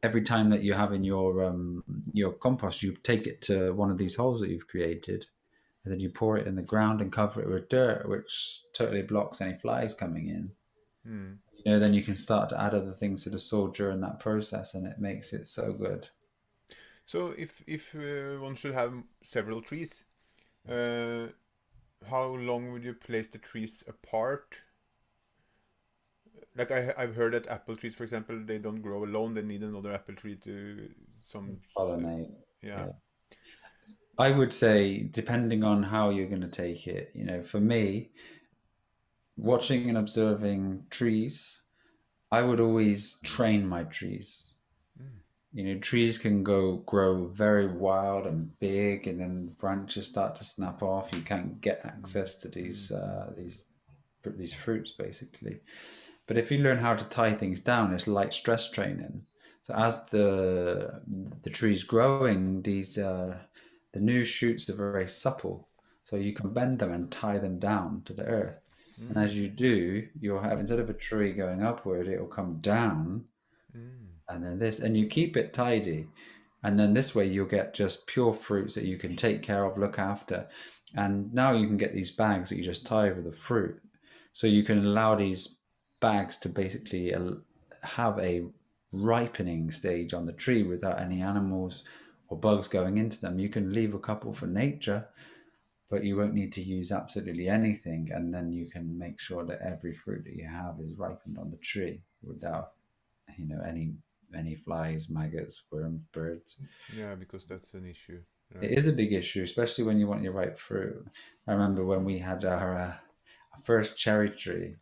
Every time that you have in your compost, you take it to one of these holes that you've created, and then you pour it in the ground and cover it with dirt, which totally blocks any flies coming in. hmm. Then you can start to add other things to the soil during that process, and it makes it so good. So if one should have several trees, Yes. how long would you place the trees apart? like I've heard that apple trees, for example, they don't grow alone. They need another apple tree to some. Pollinate. Yeah. Yeah. I would say, depending on how you're going to take it, for me, watching and observing trees, I would always train my trees. Mm. Trees can grow very wild and big, and then branches start to snap off. You can't get Mm. access to Mm. these fruits, basically. But if you learn how to tie things down, it's like stress training. So as the tree's growing, the new shoots are very supple. So you can bend them and tie them down to the earth. And Mm. as you do, you'll have, instead of a tree going upward, it'll come down, Mm. and then this, and you keep it tidy. And then this way you'll get just pure fruits that you can take care of, look after. And now you can get these bags that you just tie over the fruit. So you can allow these bags to basically have a ripening stage on the tree without any animals or bugs going into them. You can leave a couple for nature, but you won't need to use absolutely anything. And then you can make sure that every fruit that you have is ripened on the tree without, any flies, maggots, worms, birds. Yeah, because that's an issue, It right? is a big issue, especially when you want your ripe fruit. I remember when we had our first cherry tree,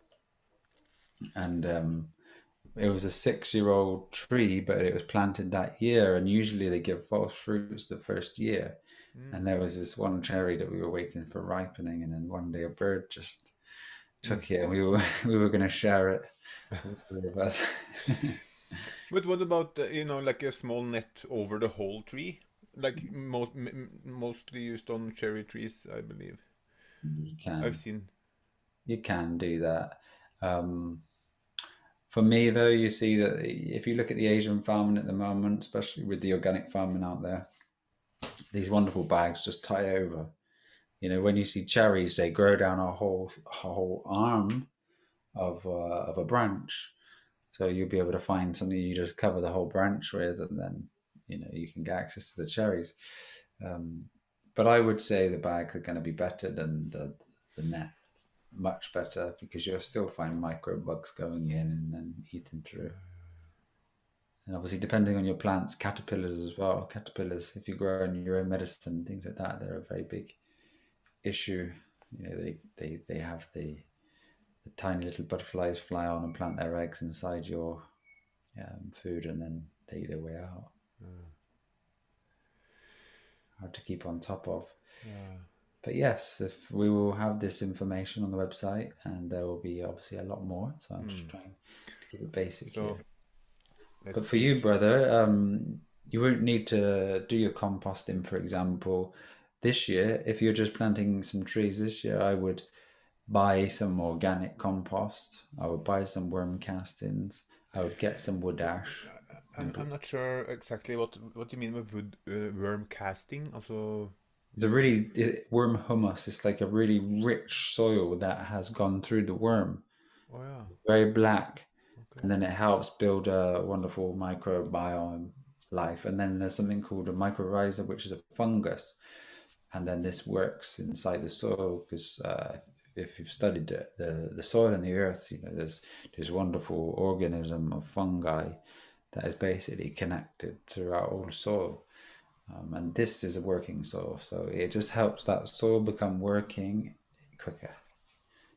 and it was a 6-year-old tree, but it was planted that year, and usually they give false fruits the first year. Mm. And there was this one cherry that we were waiting for ripening, and then one day a bird just Mm. took it, and we were going to share it, the three of us. But what about like a small net over the whole tree? Like mostly used on cherry trees, I believe. You I've can seen. you can do that. Um, For me, though, you see that if you look at the Asian farming at the moment, especially with the organic farming out there, these wonderful bags just tie over. When you see cherries, they grow down a whole arm of a branch. So you'll be able to find something you just cover the whole branch with, and then you can get access to the cherries. Um, but I would say the bags are going to be better than the net, much better, because you'll still find micro bugs going in and then eating through. And obviously, depending on your plants, caterpillars as well. Caterpillars, if you grow in your own medicine, things like that, they're a very big issue. They have the tiny little butterflies fly on and plant their eggs inside your food, and then they eat their way out. Hard to keep on top of. Yeah. But yes, if we will have this information on the website, and there will be obviously a lot more. So I'm just Mm. trying to keep it basic So here. But let's for you, just. brother, you won't need to do your composting, for example, this year. If you're just planting some trees this year, I would buy some organic compost. I would buy some worm castings. I would get some wood ash. And I'm not sure exactly what you mean with worm casting. Also. it's a really worm humus. It's like a really rich soil that has gone through the worm, Oh yeah. very black, Okay. and then it helps build a wonderful microbiome life. And then there's something called a mycorrhiza, which is a fungus, and then this works inside the soil because if you've studied the soil and the earth, there's wonderful organism of fungi that is basically connected throughout all the soil. And this is a working soil, so it just helps that soil become working quicker,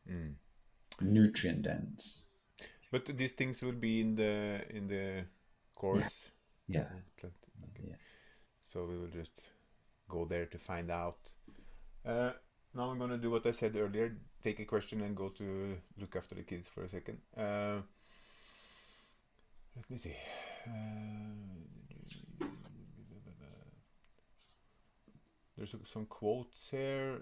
Mm. nutrient dense. But these things will be in the Yeah, course. yeah, Okay. yeah. So we will just go there to find out. Uh, Now I'm gonna do what I said earlier. Take a question and go to look after the kids for a second. Let me see. There's some quotes here.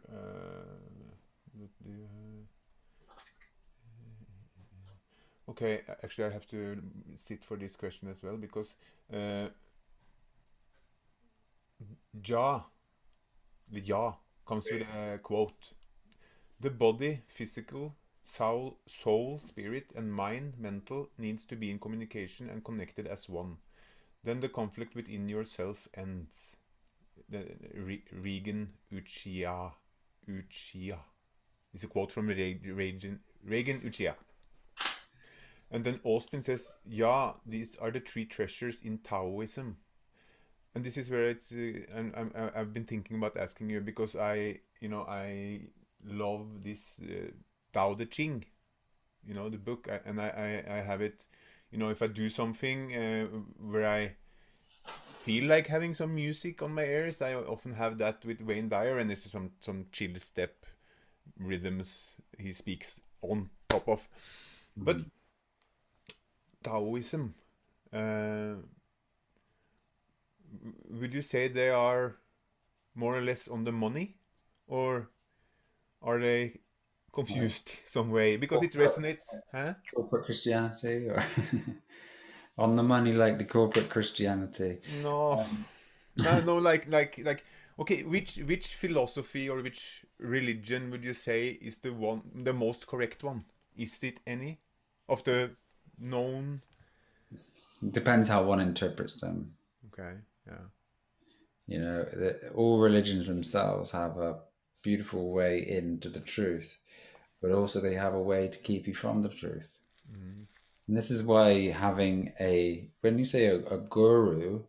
Okay, actually, I have to sit for this question as well because ja, the ja comes with a quote. The body, physical, soul, spirit, and mind, mental, needs to be in communication and connected as one. Then the conflict within yourself ends. Regan Uchiha. Uchiha. It's a quote from Reagan Uchiha. And then Austin says, yeah, these are the three treasures in Taoism. And this is where it's I've been thinking about asking you, because I love this Tao Te Ching, the book. And I have it, if I do something where I feel like having some music on my ears, I often have that with Wayne Dyer, and there's some chill step rhythms he speaks on top of. But Mhm. Taoism, uh, would you say they are more or less on the money, or are they Like confused some way? Because it corporate, resonates, huh? corporate Christianity, or on the money like the corporate Christianity. No, Um, no, no. Like. Okay, which philosophy or which religion would you say is the most correct one? Is it any of the known? it depends how one interprets them. Okay, yeah. All religions themselves have a beautiful way into the truth, but also they have a way to keep you from the truth. Mm, And this is why when you say a guru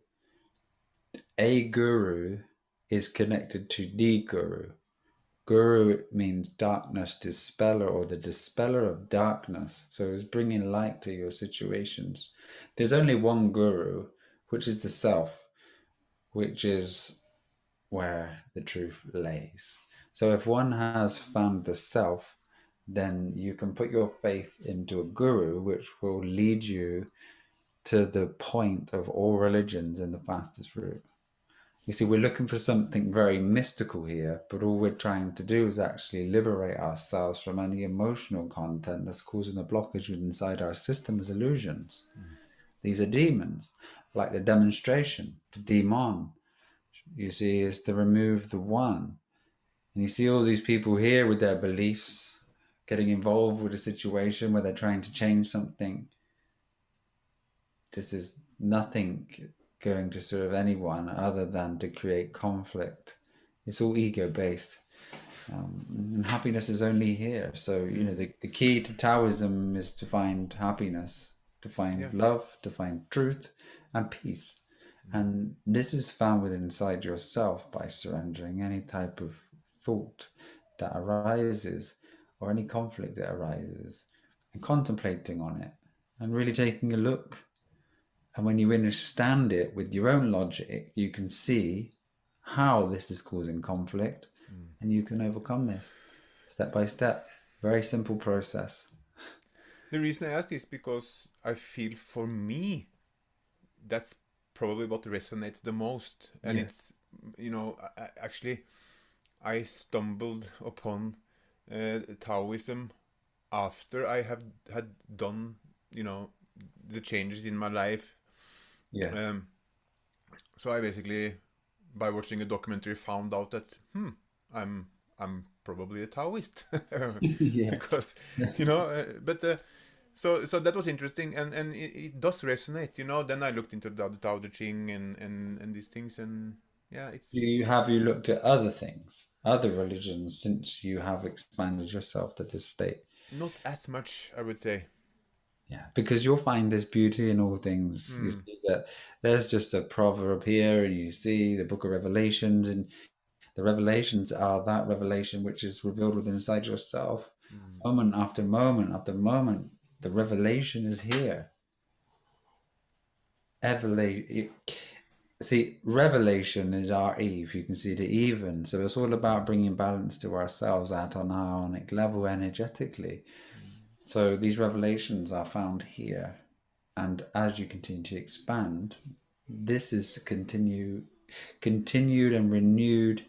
is connected to the guru. Guru means darkness dispeller, or the dispeller of darkness. So it's bringing light to your situations. There's only one guru, which is the self, which is where the truth lays. So if one has found the self, then you can put your faith into a guru, which will lead you to the point of all religions in the fastest route. You see, we're looking for something very mystical here, but all we're trying to do is actually liberate ourselves from any emotional content that's causing a blockage inside our system as illusions. mm, These are demons, like the demonstration, the demon. You see, is to remove the one. And you see all these people here with their beliefs getting involved with a situation where they're trying to change something. This is nothing going to serve anyone other than to create conflict. It's all ego based. And happiness is only here. So, mm, the key to Taoism is to find happiness, to yeah. find love, to find truth and peace. Mm, And this is found within inside yourself by surrendering any type of thought that arises, or any conflict that arises, and contemplating on it and really taking a look. And when you understand it with your own logic, you can see how this is causing conflict, mm. and you can overcome this step by step. Very simple process. The reason I ask is because I feel, for me, that's probably what resonates the most. And Yeah. it's, actually, I stumbled upon Taoism after I have had done, you know, the changes in my life. Yeah. Um, so I basically, by watching a documentary, found out that I'm I'm probably a Taoist Yeah. because you know. So that was interesting, and it does resonate. Then I looked into the Tao Te Ching and these things, and yeah, it's Have you looked at other things, other religions, since you have expanded yourself to this state? not as much, I would say. Yeah, because you'll find there's beauty in all things. You Mm, see that there's just a proverb here, and you see the book of Revelations, and the revelations are that revelation which is revealed within inside yourself. mm, Moment after moment after moment, the revelation is here. Evelation. See, revelation is our Eve. You can see the even. So it's all about bringing balance to ourselves at an ionic level energetically. mm, So these revelations are found here. And as you continue to expand, this is continued and renewed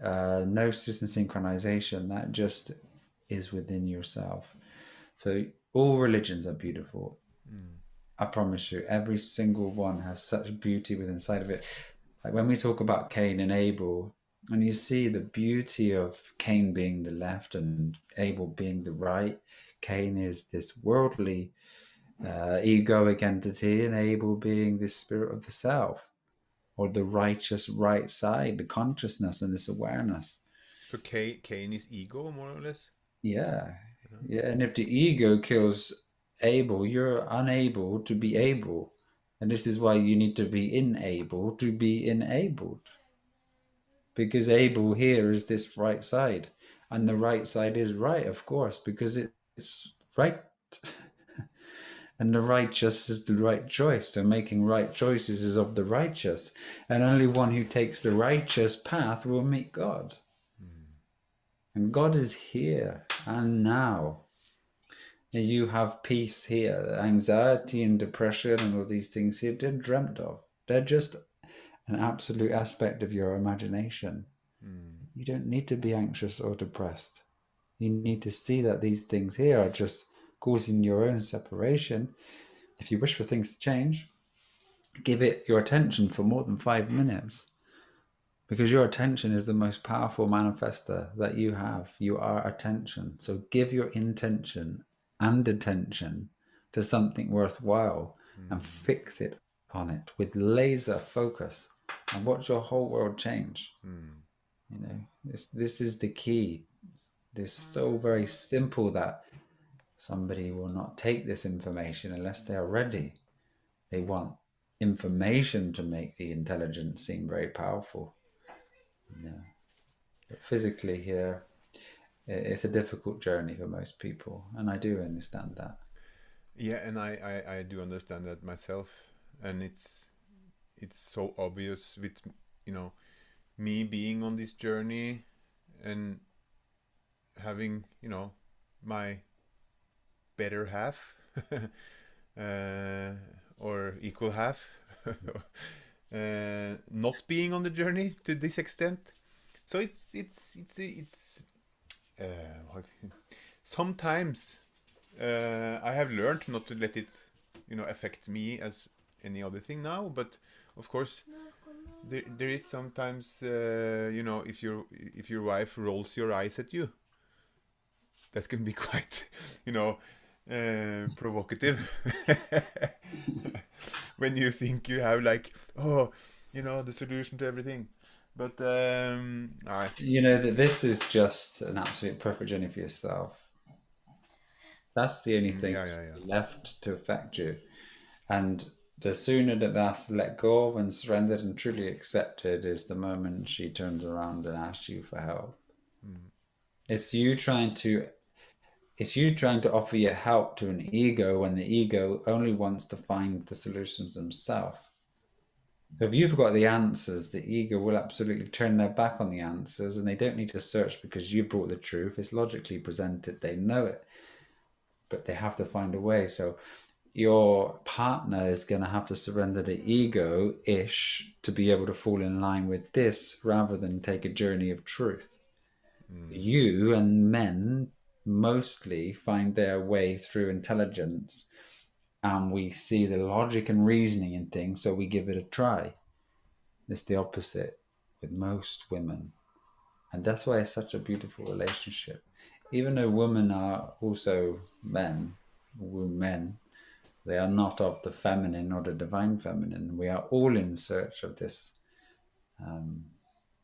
gnosis and synchronization that just is within yourself. So all religions are beautiful. mm, I promise you, every single one has such beauty within inside of it. Like when we talk about Cain and Abel, and you see the beauty of Cain being the left and Abel being the right. Cain is this worldly, egoic entity, and Abel being this spirit of the self, or the righteous right side, the consciousness and this awareness. so Cain is ego, more or less. Yeah. Yeah. Yeah. And if the ego kills able, you're unable to be able. And this is why you need to be enable to be enabled. Because able here is this right side. And the right side is right, of course, because it's right. And the righteous is the right choice. So making right choices is of the righteous. And only one who takes the righteous path will meet God. And God is here and now. You have peace here. Anxiety and depression and all these things here, they're dreamt of. They're just an absolute aspect of your imagination. You don't need to be anxious or depressed. You need to see that these things here are just causing your own separation. If you wish for things to change, give it your attention for more than 5 minutes, because your attention is the most powerful manifester that you have. You are attention. So give your intention and attention to something worthwhile and fix it on it with laser focus, and watch your whole world change. You know, this is the key. It's so very simple that somebody will not take this information unless they are ready. They want information to make the intelligence seem very powerful. Yeah. But physically here, it's a difficult journey for most people, and I do understand that. Yeah, and I do understand that myself, and it's so obvious with, you know, me being on this journey and having, you know, my better half or equal half not being on the journey to this extent. So it's sometimes I have learned not to let it, you know, affect me as any other thing now. But of course, there is sometimes, you know, if your wife rolls your eyes at you, that can be quite, you know, provocative. When you think you have, like, oh, you know, the solution to everything. But You know that this is just an absolute perfect journey for yourself. That's the only thing yeah, yeah, yeah. left to affect you. And the sooner that that's let go of and surrendered and truly accepted is the moment she turns around and asks you for help. It's you trying to offer your help to an ego when the ego only wants to find the solutions themselves. If you've got the answers, the ego will absolutely turn their back on the answers, and they don't need to search because you brought the truth. It's logically presented. They know it, but they have to find a way. So your partner is going to have to surrender the ego-ish to be able to fall in line with this rather than take a journey of truth. You and men mostly find their way through intelligence, and we see the logic and reasoning in things, so we give it a try. It's the opposite with most women. And that's why it's such a beautiful relationship. Even though women are also men, they are not of the feminine or the divine feminine. We are all in search of this.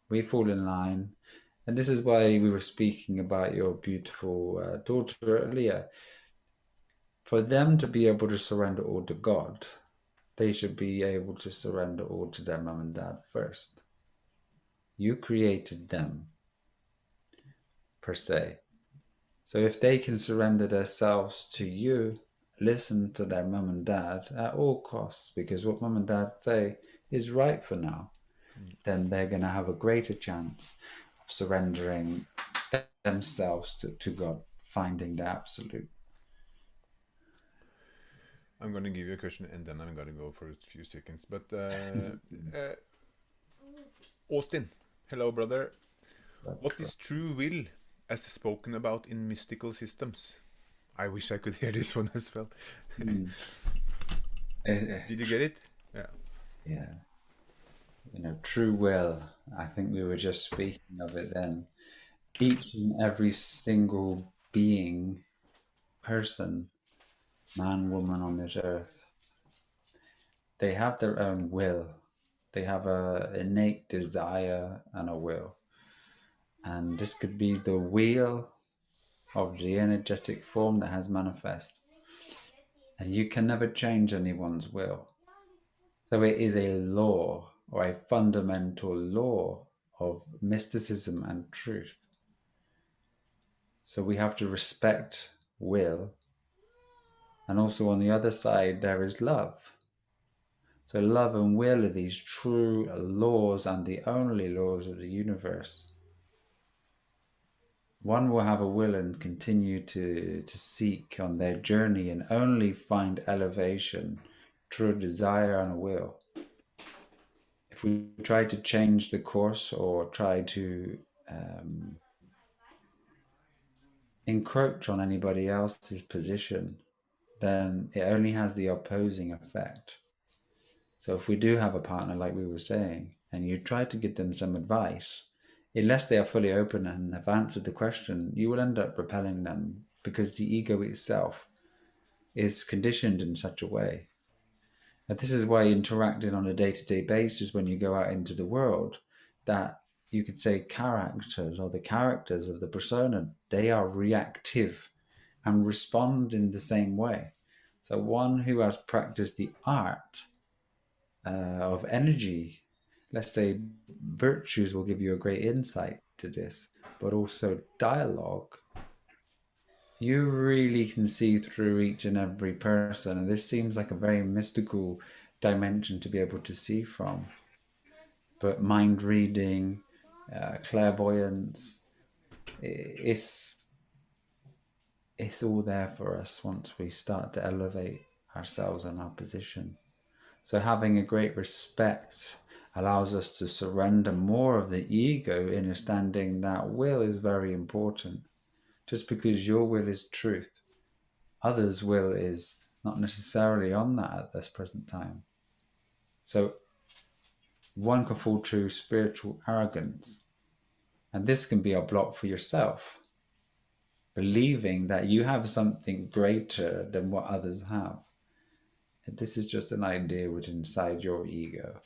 We fall in line. And this is why we were speaking about your beautiful daughter earlier. For them to be able to surrender all to God, they should be able to surrender all to their mom and dad first. You created them, per se. So if they can surrender themselves to you, listen to their mum and dad at all costs, because what mum and dad say is right for now, then they're going to have a greater chance of surrendering themselves to God, finding the absolute. I'm going to give you a question, and then I'm going to go for a few seconds. But Austin, hello, brother. What is true will as spoken about in mystical systems? I wish I could hear this one as well. Did you get it? Yeah. Yeah. You know, true will. I think we were just speaking of it then. Each and every single being, person, man, woman on this earth, they have their own will. They have a innate desire and a will. And this could be the wheel of the energetic form that has manifest. and you can never change anyone's will. So it is a law or a fundamental law of mysticism and truth. So we have to respect will. And also on the other side, there is love. So love and will are these true laws and the only laws of the universe. One will have a will and continue to seek on their journey and only find elevation through desire and a will. If we try to change the course or try to encroach on anybody else's position, then it only has the opposing effect. So if we do have a partner, like we were saying, and you try to give them some advice, unless they are fully open and have answered the question, you will end up repelling them because the ego itself is conditioned in such a way. And this is why interacting on a day-to-day basis when you go out into the world, that you could say characters or the characters of the persona, they are reactive and respond in the same way. So one who has practiced the art of energy, let's say virtues will give you a great insight to this, but also dialogue, you really can see through each and every person. And this seems like a very mystical dimension to be able to see from. But mind reading, clairvoyance, it's all there for us once we start to elevate ourselves and our position. So having a great respect allows us to surrender more of the ego, understanding that will is very important. Just because your will is truth, others' will is not necessarily on that at this present time. So one can fall to spiritual arrogance. And this can be a block for yourself, believing that you have something greater than what others have. And this is just an idea within inside your ego.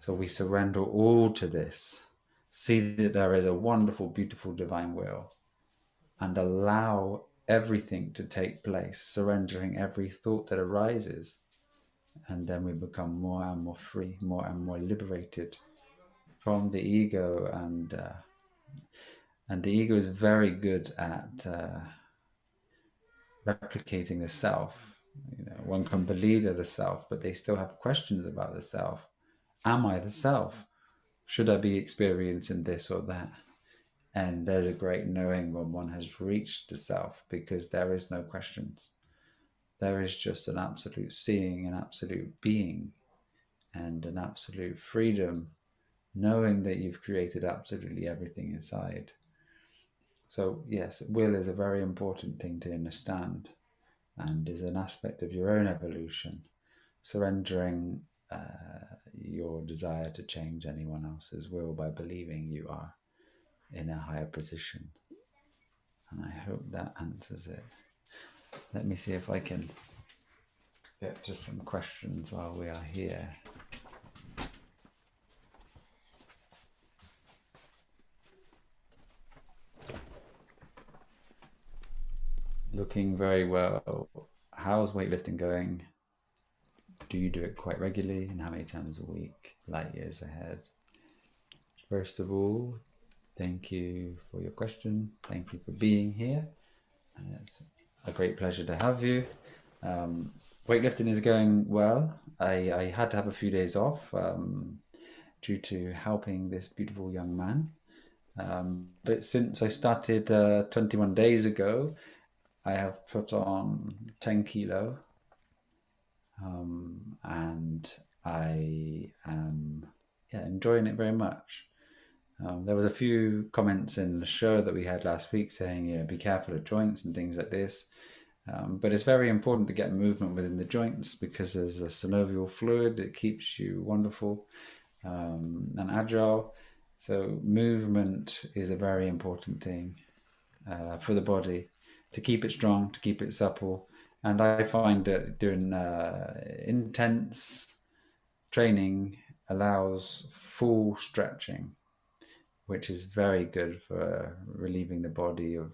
So we surrender all to this, see that there is a wonderful, beautiful divine will, and allow everything to take place, surrendering every thought that arises. And then we become more and more free, more and more liberated from the ego. And the ego is very good at replicating the self. One can believe they're the self, but they still have questions about the self. Am I the self? Should I be experiencing this or that? And there's a great knowing when one has reached the self, because there is no questions. There is just an absolute seeing, an absolute being, and an absolute freedom, knowing that you've created absolutely everything inside. So yes, will is a very important thing to understand and is an aspect of your own evolution, surrendering your desire to change anyone else's will by believing you are in a higher position. And I hope that answers it. Let me see if I can get to some questions while we are here. Looking very well. How's weightlifting going? Do you do it quite regularly, and how many times a week? Light years ahead. First of all, thank you for your question. Thank you for being here. And it's a great pleasure to have you. Weightlifting is going well. I had to have a few days off due to helping this beautiful young man. But since I started 21 days ago, I have put on 10 kilo, and I am enjoying it very much. There was a few comments in the show that we had last week saying, be careful of joints and things like this. But it's very important to get movement within the joints, because there's a synovial fluid that keeps you wonderful and agile. So movement is a very important thing for the body, to keep it strong, to keep it supple. And I find that doing intense training allows full stretching, which is very good for relieving the body of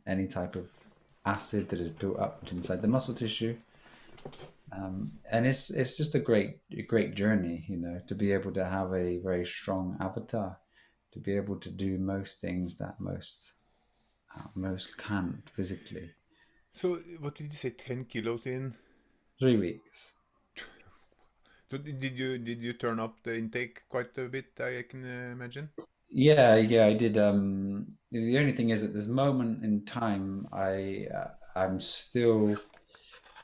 any type of acid that is built up inside the muscle tissue. And it's just a great journey, to be able to have a very strong avatar, to be able to do most things that most can't physically. So, what did you say? 10 kilos in? 3 weeks. So, did you turn up the intake quite a bit? I can imagine. Yeah, I did. The only thing is, at this moment in time, I'm still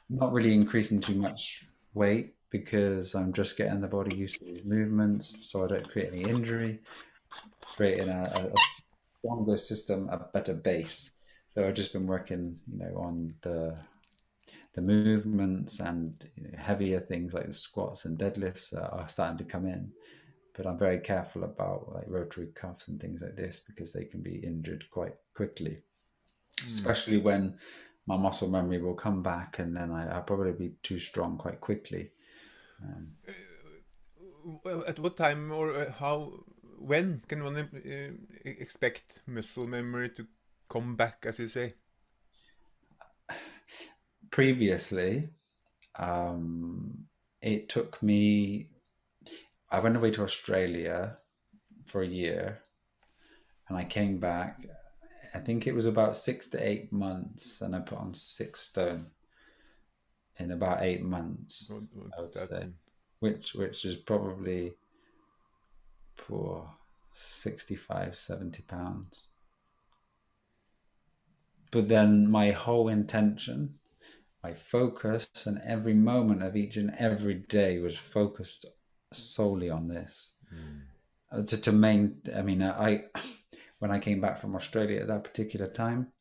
not really increasing too much weight because I'm just getting the body used to these movements, so I don't create any injury, creating a stronger system, a better base. So I've just been working, on the movements, and heavier things like the squats and deadlifts are starting to come in. But I'm very careful about like rotary cuffs and things like this because they can be injured quite quickly, Hmm. especially when my muscle memory will come back, and then I'll probably be too strong quite quickly. Um, Well, at what time or when can one expect muscle memory to come back, as you say? Previously, it took me. I went away to Australia for a year, and I came back. I think it was about 6 to 8 months, and I put on 6 stone in about 8 months. What I does would that say, mean? which is probably for 65, 70 pounds. But then my whole intention, my focus, and every moment of each and every day was focused solely on this. Hmm. To main, I mean, I when I came back from Australia at that particular time,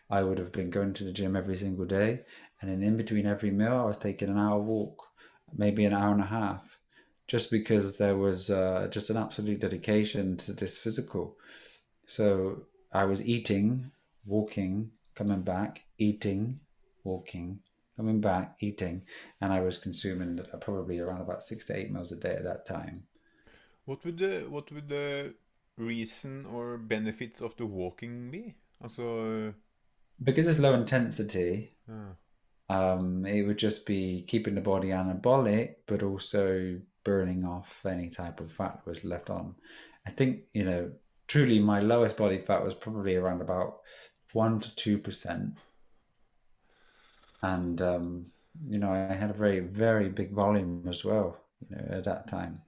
I would have been going to the gym every single day, and then in between every meal, I was taking an hour walk, maybe an hour and a half, just because there was just an absolute dedication to this physical. So I was eating, walking, coming back, eating, walking, coming back, eating, and I was consuming probably around about 6 to 8 meals a day at that time. What would the reason or benefits of the walking be? Also, Because it's low intensity, uh, it would just be keeping the body anabolic, but also burning off any type of fat that was left on. I think, truly my lowest body fat was probably around about 1 to 2%. And, I had a very, very big volume as well, at that time.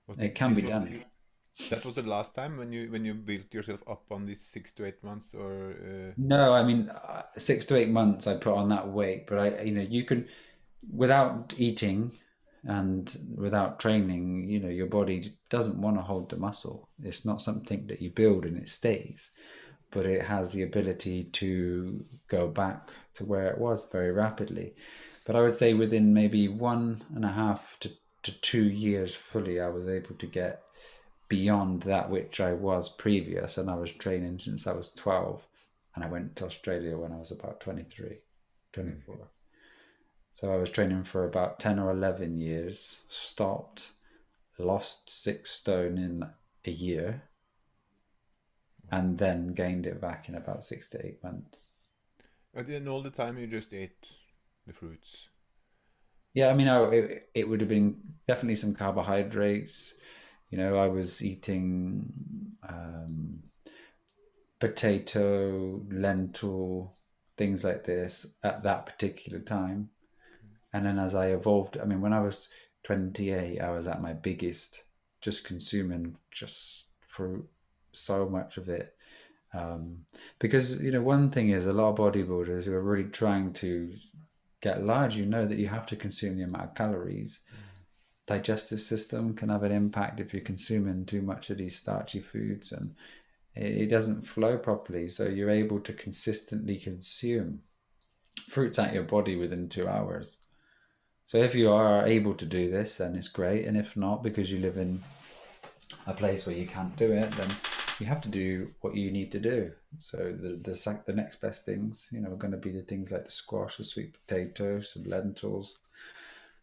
was It this can this be was done. that was the last time when you built yourself up on these 6 to 8 months, or No, I mean, 6 to 8 months I put on that weight, but you can, without eating and without training, your body doesn't want to hold the muscle. It's not something that you build and it stays, but it has the ability to go back to where it was very rapidly. But I would say within maybe 1.5 to 2 years fully, I was able to get beyond that which I was previous. And I was training since I was 12. And I went to Australia when I was about 23, hmm. 24. So I was training for about 10 or 11 years, stopped, lost 6 stone in a year, and then gained it back in about 6 to 8 months. And then all the time you just ate the fruits? Yeah, I mean, it would have been definitely some carbohydrates. I was eating potato, lentil, things like this at that particular time. And then as I evolved, I mean, when I was 28, I was at my biggest, just consuming just fruit, so much of it. Because, one thing is a lot of bodybuilders who are really trying to get large, that you have to consume the amount of calories. Digestive system can have an impact if you're consuming too much of these starchy foods, and it doesn't flow properly. So you're able to consistently consume fruits at your body within 2 hours. So if you are able to do this, then it's great. And if not, because you live in a place where you can't do it, then you have to do what you need to do. So the next best things, are going to be the things like the squash, the sweet potatoes, and lentils.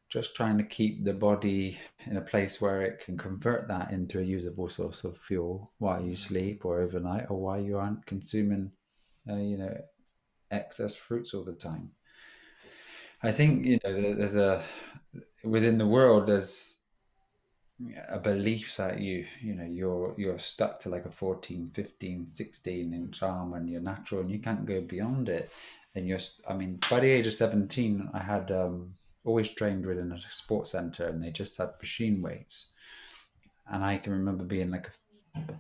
Just trying to keep the body in a place where it can convert that into a usable source of fuel while you sleep or overnight, or while you aren't consuming, uh, you know, excess fruits all the time. I think, there's a within the world there's a belief that you're stuck to like a 14, 15, 16 inch arm and you're natural and you can't go beyond it. And I mean, by the age of 17, I had always trained within a sports center and they just had machine weights. And I can remember being like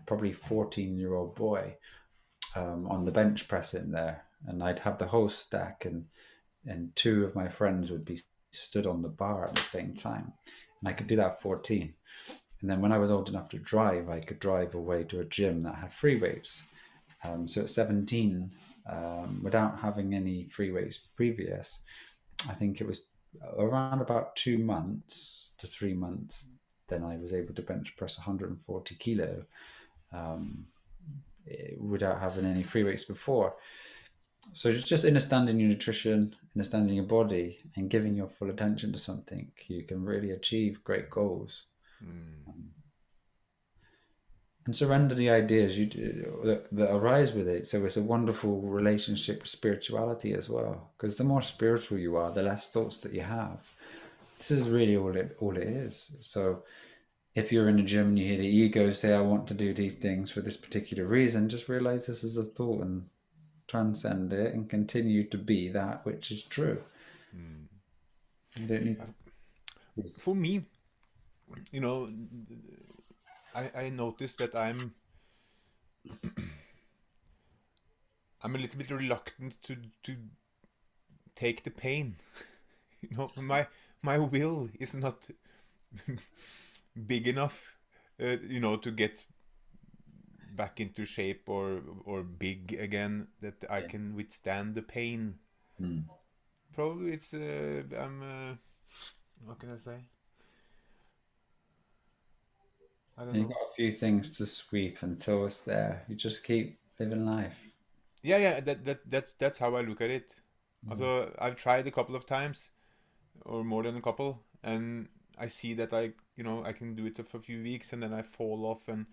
probably 14-year-old boy on the bench press in there, and I'd have the whole stack, and two of my friends would be stood on the bar at the same time, and I could do that at 14. And then when I was old enough to drive, I could drive away to a gym that had free weights. So at 17, without having any free weights previous, I think it was around about 2 months to 3 months, then I was able to bench press 140 kilo um, without having any free weights before. So just understanding your nutrition, understanding your body, and giving your full attention to something, you can really achieve great goals. Mm. And surrender the ideas that arise with it. So it's a wonderful relationship with spirituality as well. Because the more spiritual you are, the less thoughts that you have. This is really all it is. So if you're in a gym and you hear the ego say, "I want to do these things for this particular reason," just realize this is a thought and transcend it and continue to be that which is true. Mm. You don't need. For me, you know, I noticed that I'm a little bit reluctant to take the pain. You know, my will is not big enough, to get back into shape or big again that I Yeah. can withstand the pain. Mm. Probably it's I'm what can I say? I don't And you've know. got a few things to sweep until it's there. You just keep living life. Yeah, yeah, that's how I look at it. Mm. Also, I've tried a couple of times, or more than a couple, and I see that I can do it for a few weeks and then I fall off. And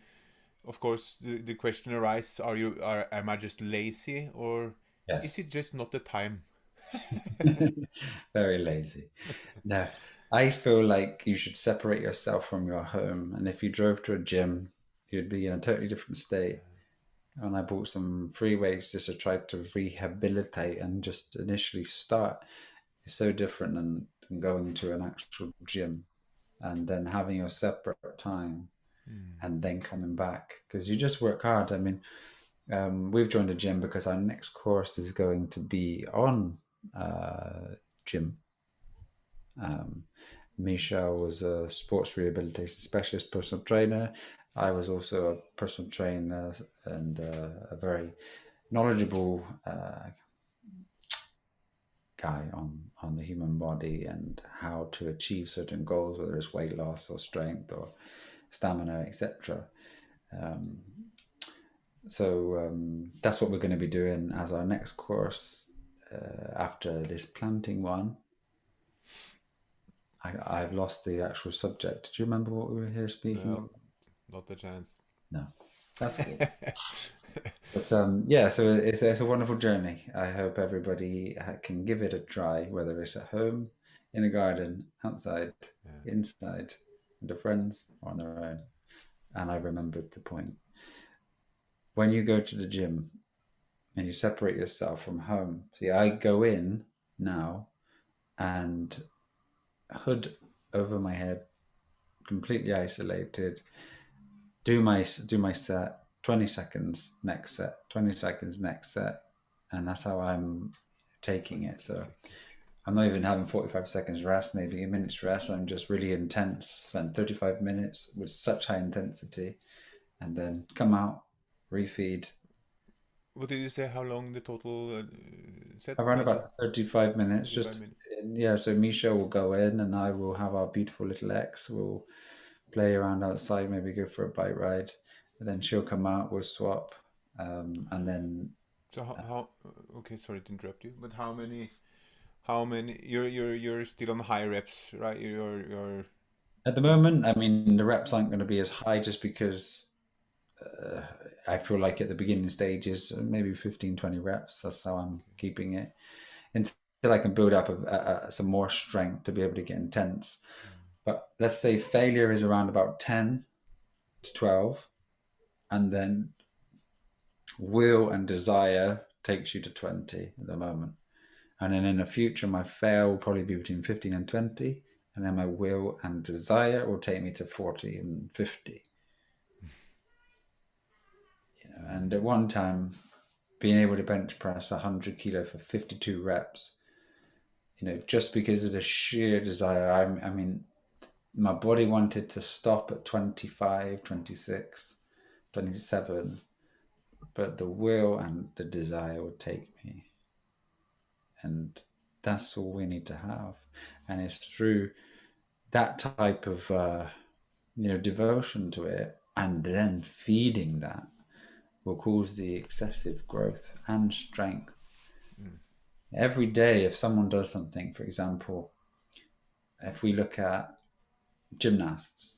of course, the question arises: am I just lazy, or is Yes. it just not the time? Very lazy. No, I feel like you should separate yourself from your home. And if you drove to a gym, you'd be in a totally different state. And I bought some free weights just to try to rehabilitate and just initially start. It's so different than going to an actual gym and then having your separate time Hmm. and then coming back because you just work hard. I mean, we've joined a gym because our next course is going to be on gym. Um, Misha was a sports rehabilitation specialist personal trainer. I was also a personal trainer and a very knowledgeable guy on the human body and how to achieve certain goals, whether it's weight loss or strength or stamina, etc. Um, so that's what we're going to be doing as our next course after this planting one. I've lost the actual subject. Do you remember what we were here speaking Well, about? not a chance. No, that's good. But yeah, so it's a wonderful journey. I hope everybody can give it a try, whether it's at home, in the garden, outside, Yeah. inside, with their friends, or on their own. And I remembered the point. When you go to the gym and you separate yourself from home, see, I go in now and hood over my head, completely isolated, do my set, 20 seconds, next set, 20 seconds, next set. And that's how I'm taking it. 25 So seconds. I'm not even having 45 seconds rest, maybe a minute's rest. I'm just really intense, spend 35 minutes with such high intensity, and then come out, refeed. What did you say? How long the total set? Around Sorry, about 35 minutes, 35 just minutes. yeah. So Misha will go in, and I will have our beautiful little X. We'll play around outside, maybe go for a bike ride. And then she'll come out, we'll swap, and then So okay, sorry to interrupt you, but how many you're still on high reps, right? You're at the you moment, I mean, the reps aren't going to be as high just because I feel like at the beginning stages, maybe 15, 20 reps. That's how I'm keeping it until I can build up some more strength to be able to get intense. But let's say failure is around about 10 to 12, and then will and desire takes you to 20 at the moment. And then in the future, my fail will probably be between 15 and 20. And then my will and desire will take me to 40 and 50. And at one time, being able to bench press 100 kilo for 52 reps, just because of the sheer desire. I mean, my body wanted to stop at 25, 26, 27, but the will and the desire would take me. And that's all we need to have. And it's through that type of devotion to it, and then feeding that will cause the excessive growth and strength. Every day, if someone does something, for example, if we look at gymnasts,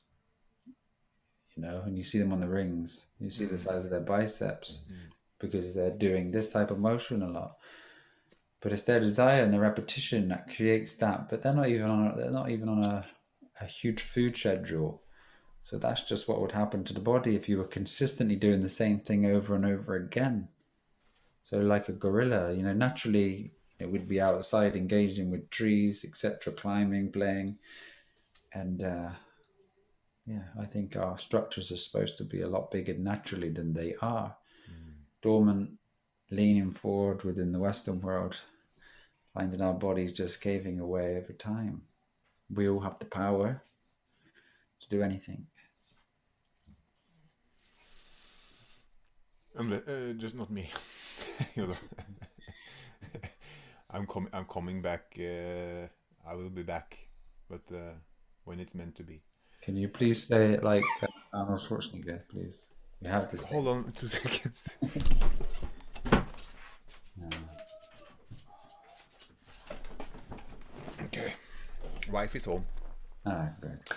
and you see them on the rings, you see the size of their biceps because they're doing this type of motion a lot. But it's their desire and the repetition that creates that. But they're not even on a huge food schedule. So that's just what would happen to the body if you were consistently doing the same thing over and over again. So like a gorilla, naturally it would be outside engaging with trees, etc., climbing, playing. And I think our structures are supposed to be a lot bigger naturally than they are. Dormant, leaning forward within the Western world, finding our bodies just caving away over time. We all have the power to do anything. Just not me. I'm coming back. I will be back, but when it's meant to be. Can you please say it like Arnold Schwarzenegger, please? We have this. Hold on 2 seconds. Okay. Wife is home. Great.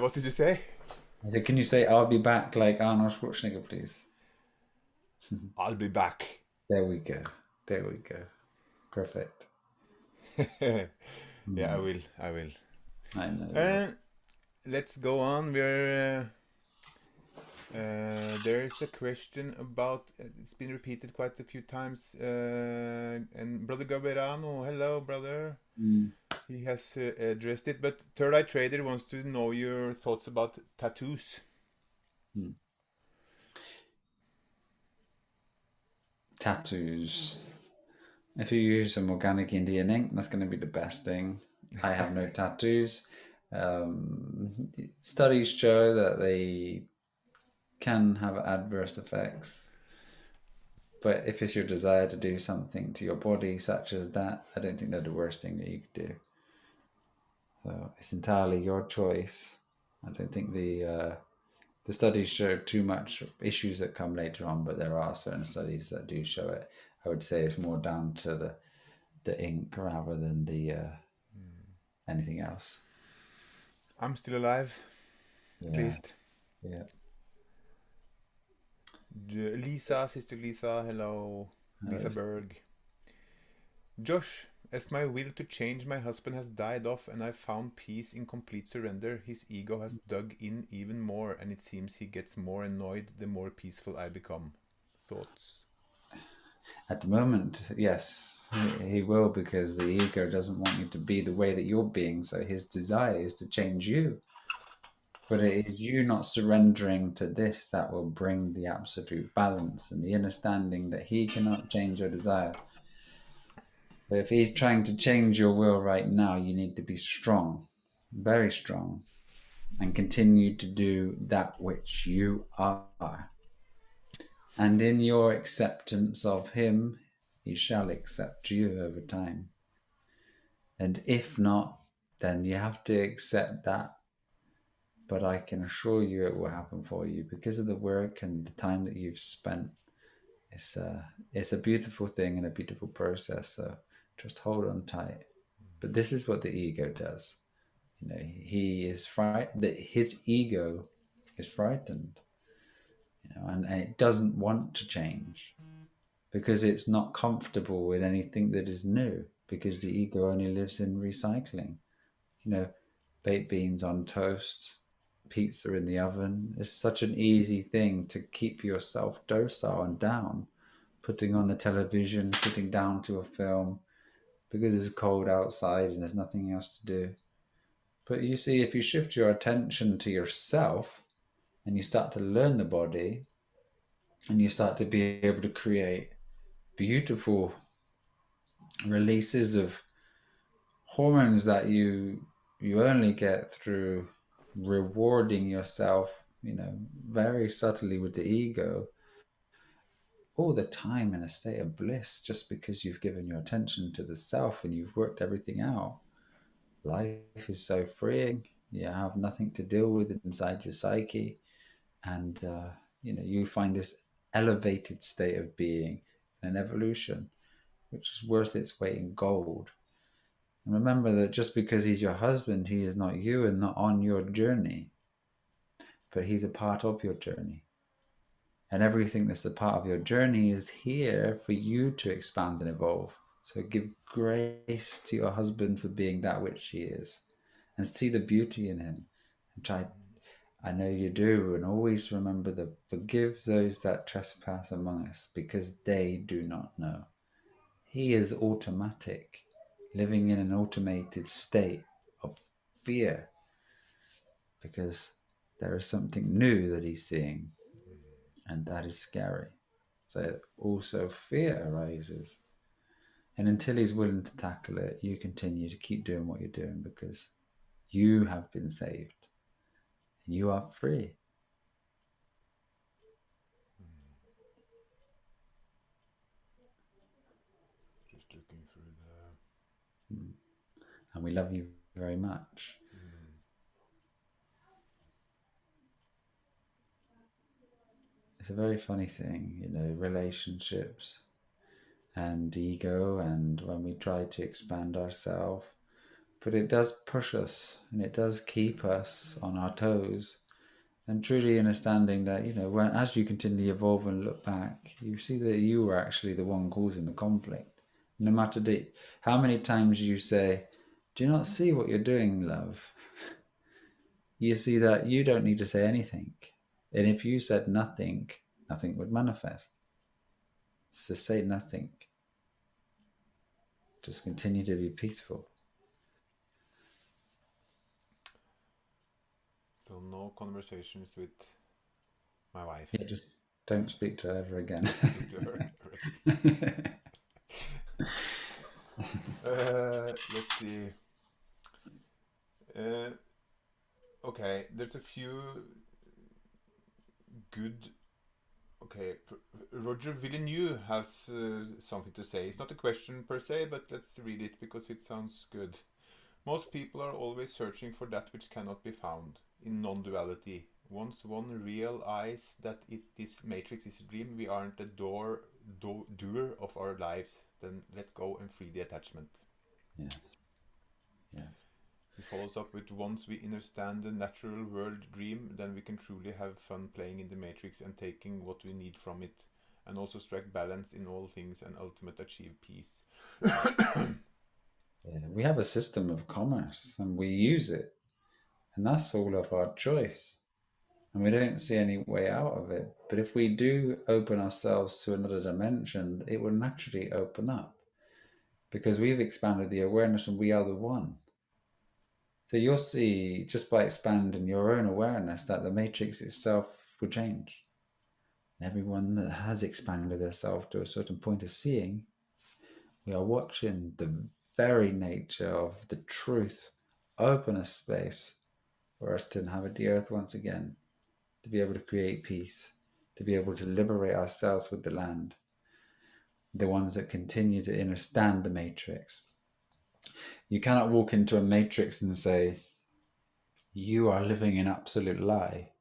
What did you say? I said, can you say "I'll be back" like Arnold Schwarzenegger, please? I'll be back. There we go. Perfect. Yeah, I will. I know. Let's go on. There's a question about, it's been repeated quite a few times, and Brother Gaberano, hello brother. He has addressed it, but Third Eye Trader wants to know your thoughts about tattoos. Tattoos. If you use some organic Indian ink, that's going to be the best thing. I have no tattoos. Studies show that they can have adverse effects. But if it's your desire to do something to your body, such as that, I don't think they're the worst thing that you could do. So it's entirely your choice. I don't think the studies show too much issues that come later on, but there are certain studies that do show it. I would say it's more down to the ink rather than the anything else. I'm still alive, at least. Yeah. Lisa, Sister Lisa, hello. Lisa Berg. Josh, as my will to change my husband has died off and I've found peace in complete surrender, his ego has dug in even more and it seems he gets more annoyed the more peaceful I become. Thoughts? At the moment, yes, he will, because the ego doesn't want you to be the way that you're being, so his desire is to change you. But it is you not surrendering to this that will bring the absolute balance and the innerstanding that he cannot change your desire. But if he's trying to change your will right now, you need to be strong, very strong, and continue to do that which you are. And in your acceptance of him, he shall accept you over time. And if not, then you have to accept that. But I can assure you it will happen for you because of the work and the time that you've spent. It's a beautiful thing and a beautiful process. So just hold on tight. But this is what the ego does. He is frightened. His ego is frightened. and it doesn't want to change because it's not comfortable with anything that is new, because the ego only lives in recycling. Baked beans on toast, pizza in the oven is such an easy thing to keep yourself docile and down. Putting on the television, sitting down to a film because it's cold outside and there's nothing else to do. But you see, if you shift your attention to yourself and you start to learn the body and you start to be able to create beautiful releases of hormones that you only get through rewarding yourself, very subtly with the ego all the time in a state of bliss, just because you've given your attention to the self and you've worked everything out. Life is so freeing. You have nothing to deal with inside your psyche, and you find this elevated state of being, an evolution which is worth its weight in gold. And remember that just because he's your husband, he is not you and not on your journey, but he's a part of your journey. And everything that's a part of your journey is here for you to expand and evolve. So give grace to your husband for being that which he is, and see the beauty in him. And try, I know you do, and always remember to forgive those that trespass among us, because they do not know. He is automatic, living in an automated state of fear, because there is something new that he's seeing, and that is scary. So also fear arises. And until he's willing to tackle it, you continue to keep doing what you're doing, because you have been saved and you are free. Just looking through And we love you very much. It's a very funny thing, relationships and ego, and when we try to expand ourselves. But it does push us and it does keep us on our toes. And truly understanding that, when as you continually evolve and look back, you see that you were actually the one causing the conflict. No matter how many times you say, "Do you not see what you're doing, love?" You see that you don't need to say anything. And if you said nothing, nothing would manifest. So say nothing. Just continue to be peaceful. So no conversations with my wife. Yeah, just don't speak to her ever again. Speak to her let's see. Okay, there's a few good. Okay, Roger Villeneuve has something to say. It's not a question per se, but let's read it because it sounds good. Most people are always searching for that which cannot be found in non-duality. Once one realizes that this matrix is a dream, we aren't the doer of our lives. Then let go and free the attachment. Yes. Yes. He follows up with, once we understand the natural world dream, then we can truly have fun playing in the matrix and taking what we need from it, and also strike balance in all things and ultimately achieve peace. Yeah, we have a system of commerce and we use it, and that's all of our choice. And we don't see any way out of it. But if we do open ourselves to another dimension, it will naturally open up, because we've expanded the awareness and we are the one. So you'll see, just by expanding your own awareness, that the matrix itself will change. And everyone that has expanded themselves to a certain point of seeing, we are watching the very nature of the truth open a space for us to inhabit the earth once again, to be able to create peace, to be able to liberate ourselves with the land, the ones that continue to understand the matrix. You cannot walk into a matrix and say, you are living an absolute lie,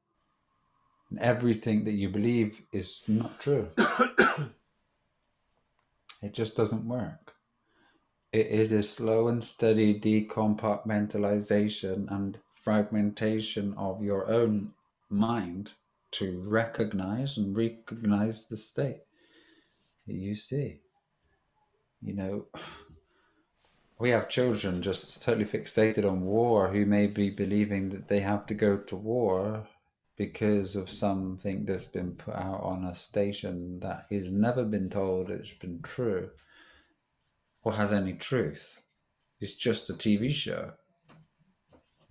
and everything that you believe is not true. It just doesn't work. It is a slow and steady decompartmentalization and fragmentation of your own mind to recognize the state that you see. You know, we have children just totally fixated on war who may be believing that they have to go to war because of something that's been put out on a station that has never been told it's been true or has any truth. It's just a TV show.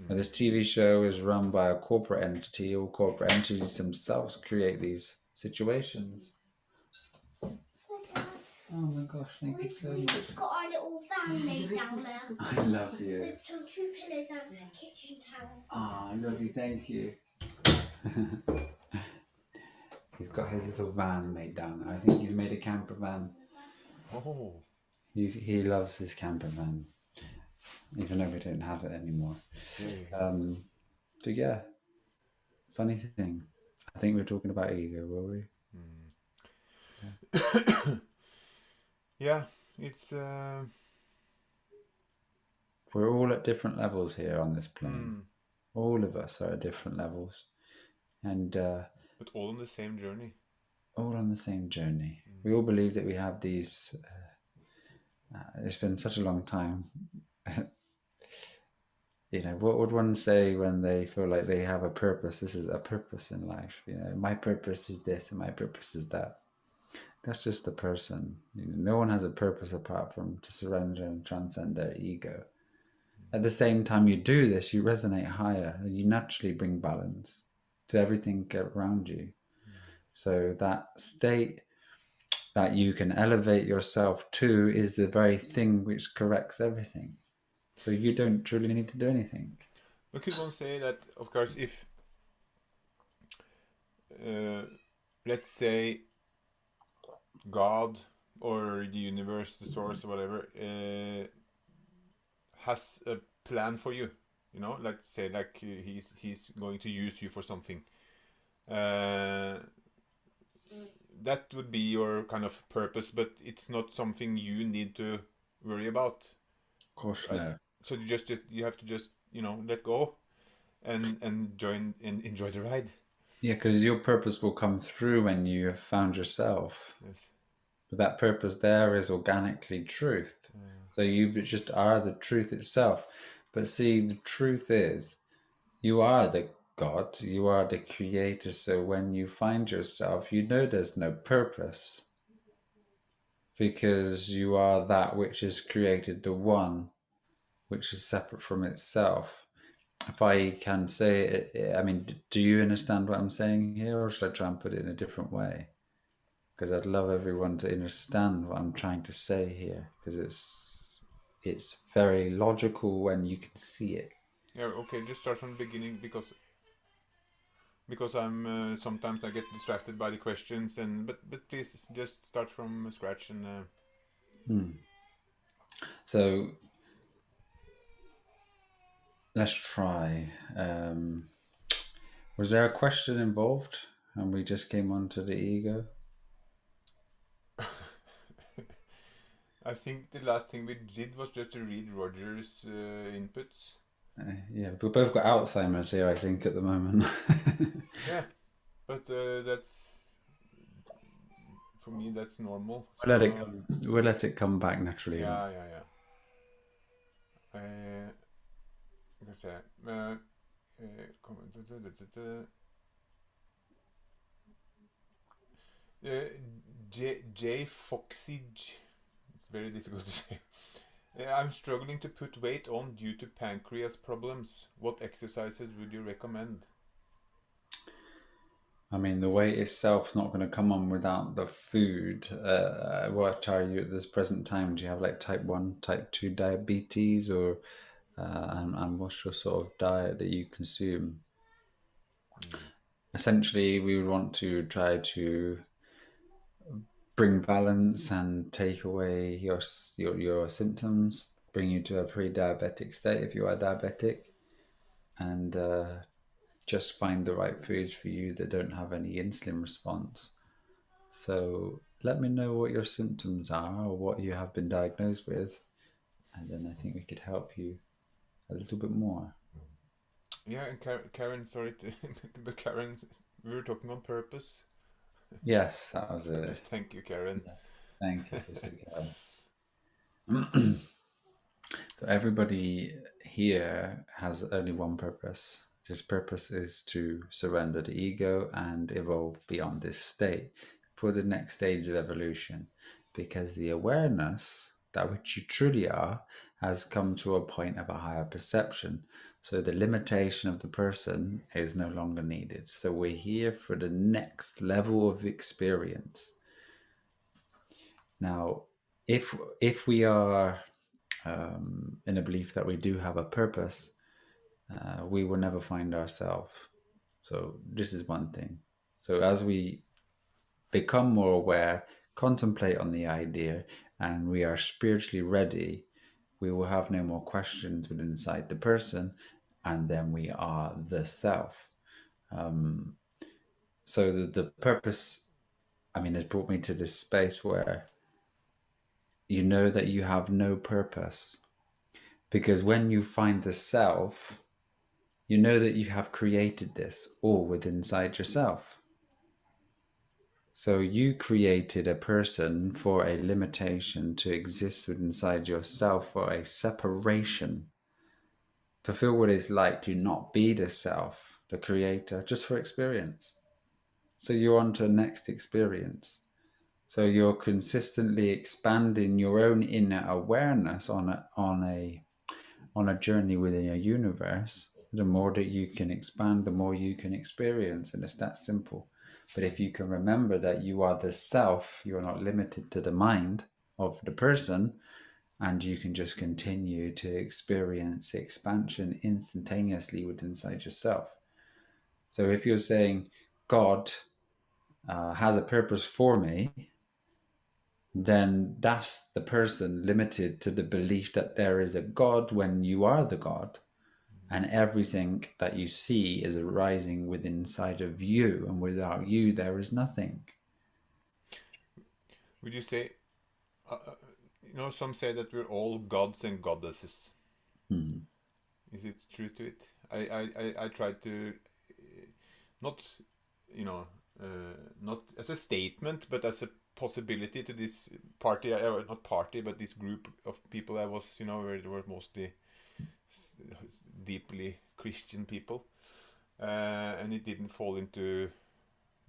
And this TV show is run by a corporate entity, or corporate entities themselves create these situations. Oh my gosh, thank you so much. We just got our little van made down there. I love you. With some 2 pillows and a kitchen towel. Ah, I love you, thank you. He's got his little van made down there. I think he's made a camper van. Oh. He loves his camper van, even though we don't have it anymore. So yeah, funny thing. I think we were talking about ego, were we? Yeah, it's. We're all at different levels here on this plane. All of us are at different levels, and but all on the same journey. All on the same journey. We all believe that we have these. It's been such a long time. You know, what would one say when they feel like they have a purpose? This is a purpose in life. You know, my purpose is this and my purpose is that. That's just a person. You know, no one has a purpose apart from to surrender and transcend their ego. At the same time you do this, you resonate higher and you naturally bring balance to everything around you. So that state that you can elevate yourself to is the very thing which corrects everything. So you don't truly need to do anything. But could one say that, of course, if, let's say, God or the universe, the source or whatever, has a plan for you, you know, let's say like he's going to use you for something, that would be your kind of purpose, but it's not something you need to worry about. Of course, no. So you have to just, you know, let go and join and enjoy the ride. Yeah, because your purpose will come through when you have found yourself. Yes. But that purpose there is organically truth. So you just are the truth itself. But see, the truth is, you are the God, you are the creator. So when you find yourself, you know there's no purpose. Because you are that which is created, the one, which is separate from itself. If I can say it, I mean, do you understand what I'm saying here, or should I try and put it in a different way? Because I'd love everyone to understand what I'm trying to say here, because it's very logical when you can see it. Yeah, okay, just start from the beginning, because I'm sometimes I get distracted by the questions, and but please just start from scratch and. So let's try. Was there a question involved, and we just came on to the ego? I think the last thing we did was just to read Roger's inputs. Yeah, we've both got Alzheimer's here, I think, at the moment. Yeah, but that's, for me, that's normal. We'll let it come back naturally. Yeah. J Foxage. It's very difficult to say. I'm struggling to put weight on due to pancreas problems. What exercises would you recommend? I mean, the weight itself is not going to come on without the food. What are you at this present time? Do you have like type 1, type 2 diabetes, or and what's your sort of diet that you consume? Essentially, we would want to try to bring balance and take away your symptoms, bring you to a pre-diabetic state if you are diabetic, and just find the right foods for you that don't have any insulin response. So let me know what your symptoms are or what you have been diagnosed with, and then I think we could help you a little bit more. Yeah, and Karen, sorry, but Karen we were talking on purpose. Yes, that was a Thank you, Karen. yes. Thank you, Sister Carol. So everybody here has only one purpose. This purpose is to surrender the ego and evolve beyond this state for the next stage of evolution, because the awareness that which you truly are has come to a point of a higher perception. So the limitation of the person is no longer needed. So we're here for the next level of experience. Now, if we are in a belief that we do have a purpose, we will never find ourselves. So this is one thing. So as we become more aware, contemplate on the idea, and we are spiritually ready, we will have no more questions within inside the person, and then we are the self. So the purpose, I mean, has brought me to this space where you know that you have no purpose. Because when you find the self, you know that you have created this all within inside yourself. So you created a person for a limitation to exist within inside yourself, for a separation, to feel what it's like to not be the self, the creator, just for experience. So you're on to the next experience. So you're consistently expanding your own inner awareness on a journey within a universe. The more that you can expand, the more you can experience, and it's that simple. But if you can remember that you are the self, you're not limited to the mind of the person, and you can just continue to experience expansion instantaneously within inside yourself. So if you're saying God has a purpose for me, then that's the person limited to the belief that there is a God when you are the God, and everything that you see is arising within inside of you, and without you there is nothing. Would you say, uh, uh, some say that we're all gods and goddesses. Hmm. Is it true to it? I try to not, you know, not as a statement, but as a possibility to this party, not party, but this group of people I was, where there were mostly deeply Christian people, and it didn't fall into,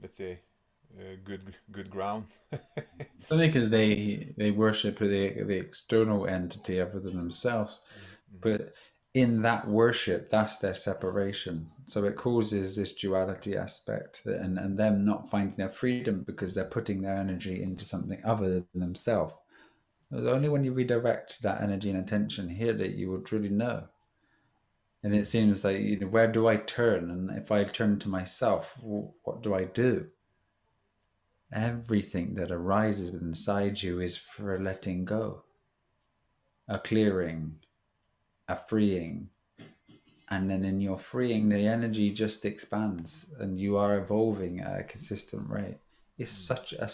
let's say, good ground. Only because they worship the external entity other than themselves, but in that worship, that's their separation. So it causes this duality aspect, and them not finding their freedom because they're putting their energy into something other than themselves. It's only when you redirect that energy and attention here that you will truly know. And it seems like, where do I turn? And if I turn to myself, what do I do? Everything that arises within inside you is for a letting go, a clearing, a freeing. And then in your freeing, the energy just expands and you are evolving at a consistent rate. It's such a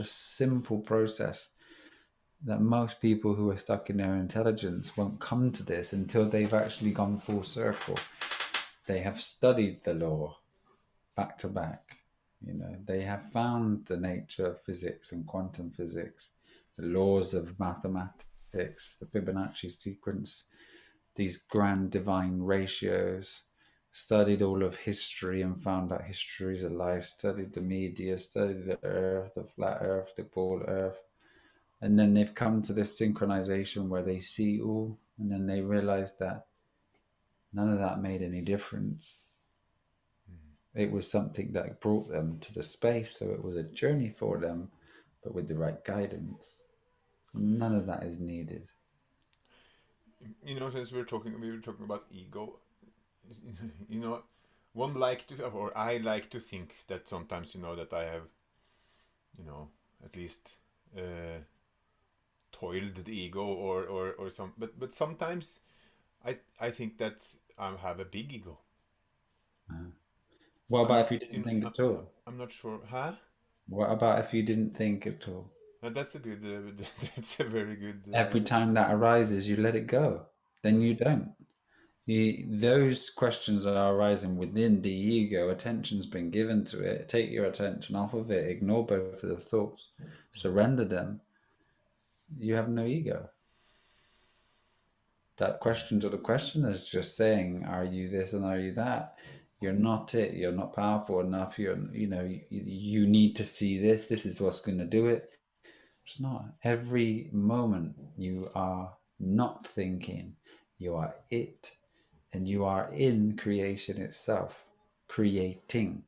simple process that most people who are stuck in their intelligence won't come to this until they've actually gone full circle. They have studied the law back to back. They have found the nature of physics and quantum physics, the laws of mathematics, the Fibonacci sequence, these grand divine ratios, studied all of history and found out history is a lie, studied the media, studied the earth, the flat earth, the ball earth. And then they've come to this synchronization where they see all, and then they realize that none of that made any difference. It was something that brought them to the space, so it was a journey for them, but with the right guidance. None of that is needed. Since we were talking about ego. you know, One like to, or I like to think that sometimes, that I have, at least uh, toiled the ego, or some, but sometimes I think that I have a big ego. Uh, what I'm about not, if you didn't think at all? I'm not sure, huh? What about if you didn't think at all? That's a good, that's a very good. Every time that arises, you let it go. Then you don't. Those questions are arising within the ego. Attention's been given to it. Take your attention off of it. Ignore both of the thoughts. Surrender them. You have no ego. That question to the question is just saying, "Are you this and are you that?" You're not it. You're not powerful enough. You need to see this. This is what's going to do it. It's not. Every moment you are not thinking, you are it, and you are in creation itself, creating.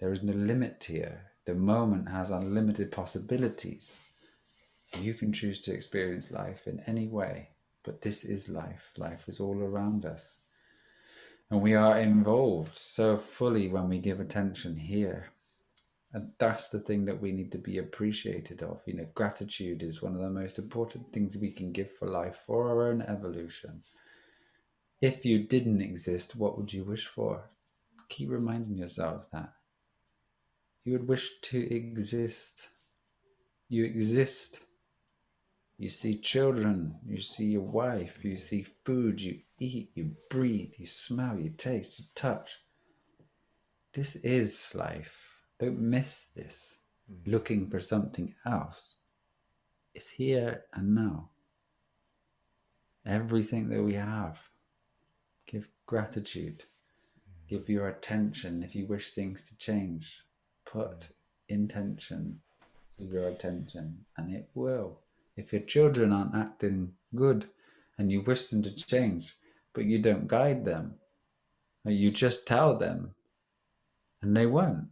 There is no limit here. The moment has unlimited possibilities. You can choose to experience life in any way, but this is life. Life is all around us. And we are involved so fully when we give attention here. And that's the thing that we need to be appreciated of. Gratitude is one of the most important things we can give for life, for our own evolution. If you didn't exist, what would you wish for? Keep reminding yourself that. You would wish to exist. You exist. You see children, you see your wife, you see food, you eat, you breathe, you smell, you taste, you touch. This is life. Don't miss this. Looking for something else. It's here and now. Everything that we have. Give gratitude. Give your attention if you wish things to change. Put intention to your attention, and it will. If your children aren't acting good and you wish them to change, but you don't guide them, or you just tell them, and they won't.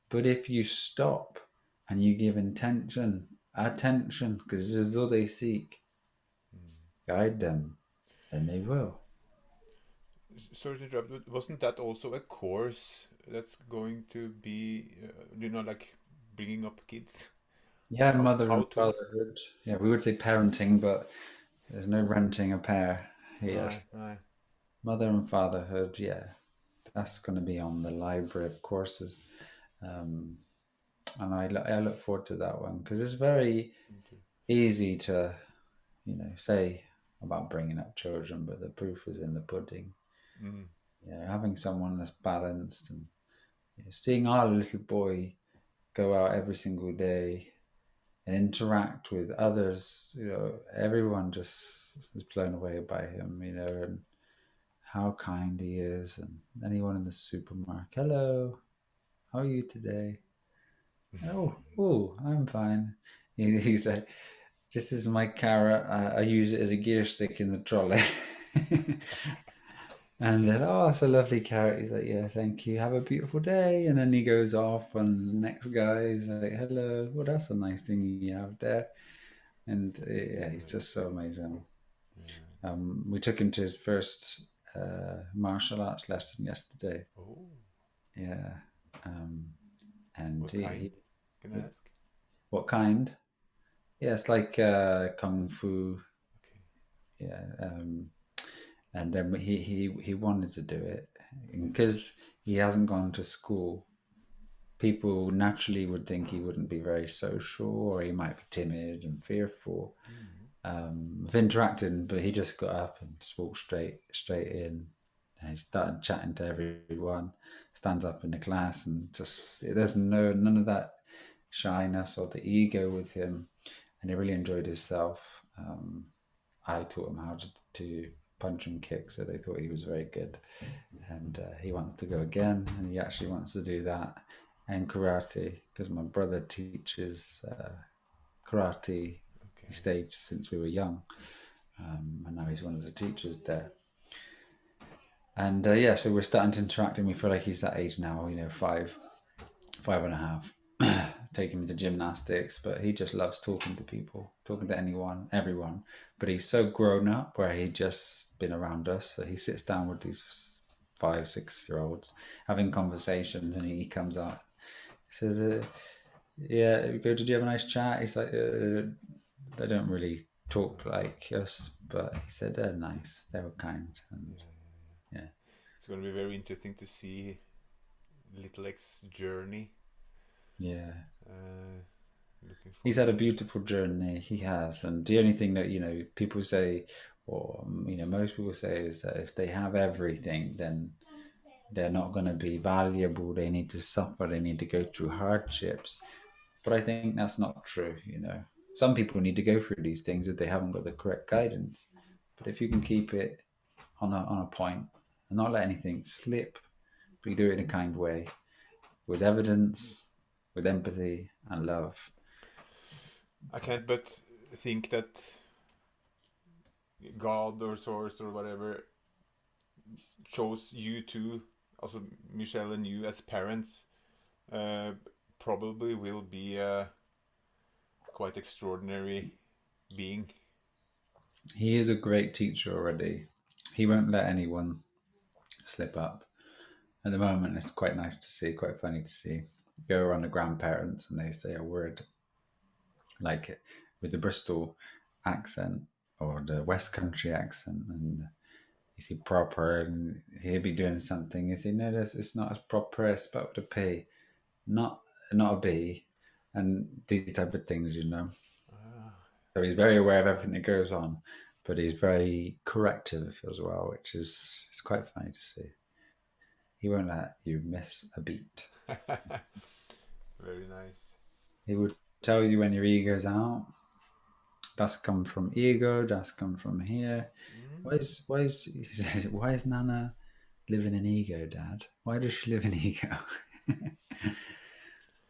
But if you stop and you give intention, attention, because this is all they seek, guide them, then they will. Sorry to interrupt, but wasn't that also a course that's going to be, like bringing up kids? Yeah, mother How and to? fatherhood. Yeah, we would say parenting, but there's no renting a pair here. Right, right. Mother and fatherhood, yeah, that's going to be on the library of courses. Um, and I look forward to that one because it's very easy to, say about bringing up children, but the proof is in the pudding. Mm. Having someone that's balanced and seeing our little boy go out every single day and interact with others, everyone just is blown away by him, and how kind he is. And anyone in the supermarket, hello, how are you today? Oh, I'm fine. He's like, this is my carrot. I use it as a gear stick in the trolley. And then, oh, it's a lovely carrot. He's like, yeah, thank you. Have a beautiful day. And then he goes off, and the next guy is like, hello. Well, that's a nice thing you have there. And yeah, he's just so amazing. We took him to his first martial arts lesson yesterday. Oh, Yeah. And what kind? Can I ask? what kind? Yeah, it's like kung fu. Okay. Yeah. And then he wanted to do it because he hasn't gone to school. People naturally would think he wouldn't be very social, or he might be timid and fearful of interacting. But he just got up and just walked straight in, and he started chatting to everyone. Stands up in the class and just there's none of that shyness or the ego with him, and he really enjoyed himself. I taught him how to punch and kick, so they thought he was very good, and he wants to go again, and he actually wants to do that and karate because my brother teaches karate. He Okay. stayed since we were young, and now he's one of the teachers there. And yeah, so we're starting to interact, and we feel like he's that age now. 5.5. Taking him to gymnastics, but he just loves talking to people, talking to anyone, everyone. But he's so grown up where he just been around us. So he sits down with these 5, 6 year olds having conversations, and he comes out. So yeah, we go, did you have a nice chat? He's like, they don't really talk like us, but he said they're nice, they were kind, and yeah. It's going to be very interesting to see Little X's journey. Yeah. Looking He's forward had a to it. beautiful journey. He has, and the only thing that people say, or most people say is that if they have everything, then they're not going to be valuable. They need to suffer. They need to go through hardships. But I think that's not true. Some people need to go through these things if they haven't got the correct guidance. But if you can keep it on a point and not let anything slip, but you do it in a kind way, with evidence, with empathy and love. I can't but think that God or Source or whatever chose you two, also Michelle and you as parents, uh, probably will be a quite extraordinary being. He is a great teacher already. He won't let anyone slip up. At the moment, it's quite nice to see, quite funny to see. Go around the grandparents and they say a word like with the Bristol accent or the West Country accent, and you see proper, and he'll be doing something. You see, no, it's not as proper. It's about with a P, not a B, and these type of things. Ah, So he's very aware of everything that goes on, but he's very corrective as well, which is it's quite funny to see. He won't let you miss a beat. very nice. He would tell you when your ego's out. That's come from ego. That's come from here. Mm. Why is Nana living in ego, Dad? Why does she live in ego?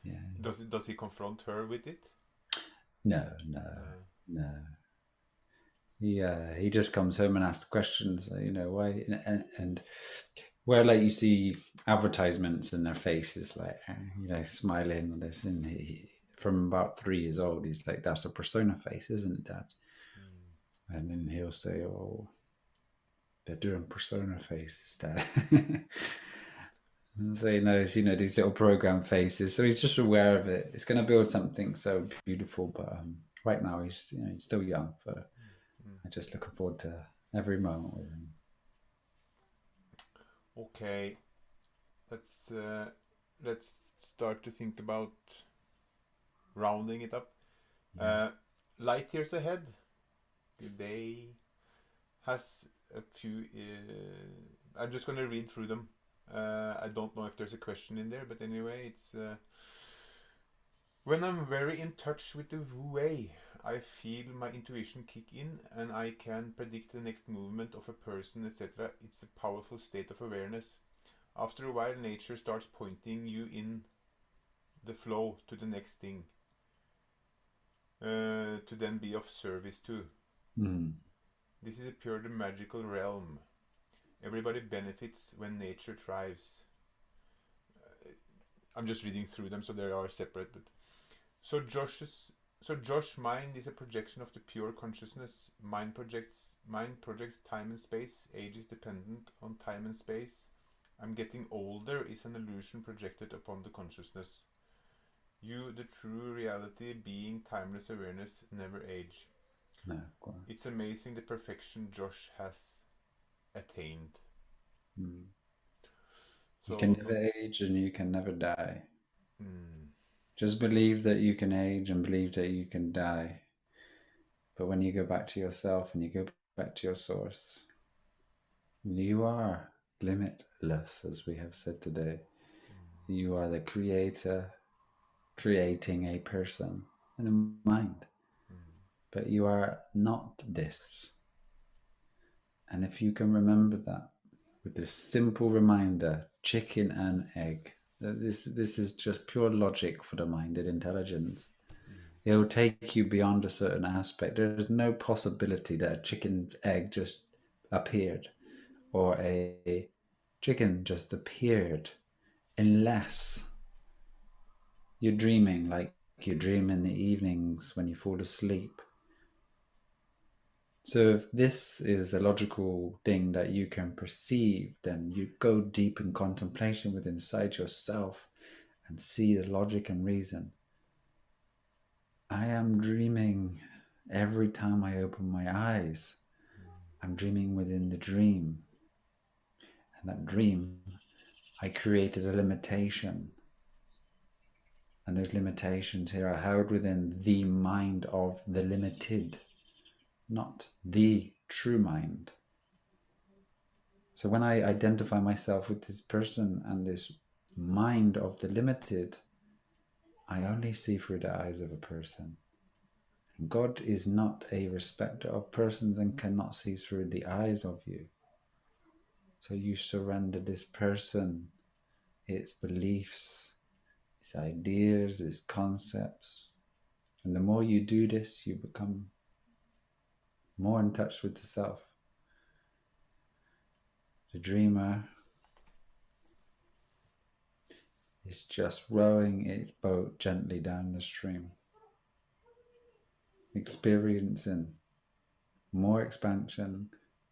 Yeah. Does he confront her with it? No, no, no. He just comes home and asks questions. Why and where like you see advertisements in their faces, like smiling and this, and from about 3 years old, he's like, "That's a persona face, isn't it, Dad?" Mm. And then he'll say, "Oh, they're doing persona faces, Dad." And so he knows, these little program faces. So he's just aware of it. It's going to build something so beautiful. But right now, he's still young. So Mm. I'm just looking forward to every moment with him. Okay, let's start to think about rounding it up. Yeah. Light years ahead. Good day. Has a few. I'm just gonna read through them. I don't know if there's a question in there, but anyway, it's when I'm very in touch with the Wu Wei, I feel my intuition kick in and I can predict the next movement of a person, etc. It's a powerful state of awareness. After a while, nature starts pointing you in the flow to the next thing, to then be of service to. Mm. This is a purely magical realm. Everybody benefits when nature thrives. I'm just reading through them, so they are separate. But so Josh's mind is a projection of the pure consciousness. Mind projects time and space. Age is dependent on time and space. I'm getting older is an illusion projected upon the consciousness. You, the true reality, being timeless awareness, never age. No, It's amazing the perfection Josh has attained. mm. You can So, never age and you can never die. mm, Just believe that you can age and believe that you can die. But when you go back to yourself and you go back to your source, you are limitless, as we have said today. You are the creator, creating a person and a mind. But you are not this. And if you can remember that with this simple reminder, chicken and egg, that this is just pure logic for the mind and intelligence. It'll take you beyond a certain aspect. There's no possibility that a chicken's egg just appeared or a chicken just appeared unless you're dreaming like you dream in the evenings when you fall asleep. So if this is a logical thing that you can perceive, then you go deep in contemplation within inside yourself and see the logic and reason. I am dreaming every time I open my eyes. I'm dreaming within the dream. And that dream, I created a limitation. And those limitations here are held within the mind of the limited, not the true mind. So when I identify myself with this person and this mind of the limited, I only see through the eyes of a person. God is not a respecter of persons and cannot see through the eyes of you. So you surrender this person, its beliefs, its ideas, its concepts. And the more you do this, you become more in touch with the self. The dreamer is just rowing its boat gently down the stream, experiencing more expansion,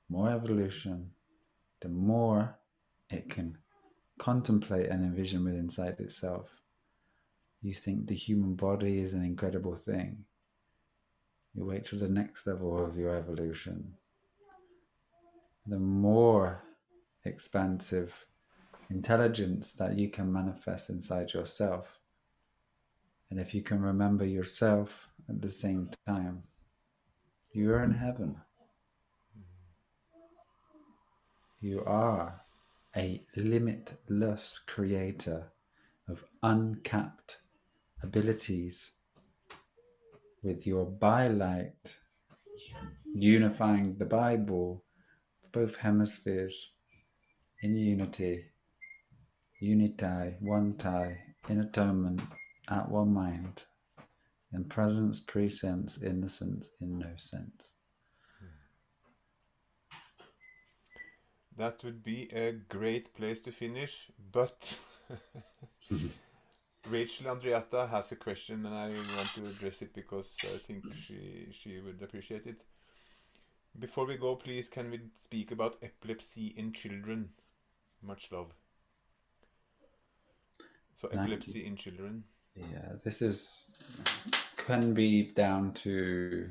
more evolution, the more it can contemplate and envision within inside itself. You think the human body is an incredible thing. You wait till the next level of your evolution. The more expansive intelligence that you can manifest inside yourself. And if you can remember yourself at the same time, you are in heaven. You are a limitless creator of uncapped abilities with your by-light unifying the Bible, both hemispheres in unity, unitai, one tie, in atonement, at one mind, in presence, presence, innocence, in no sense. That would be a great place to finish, but Rachel Andriata has a question and I want to address it because I think she would appreciate it. Before we go, please, can we speak about epilepsy in children? Much love. So epilepsy in children. Yeah, this can be down to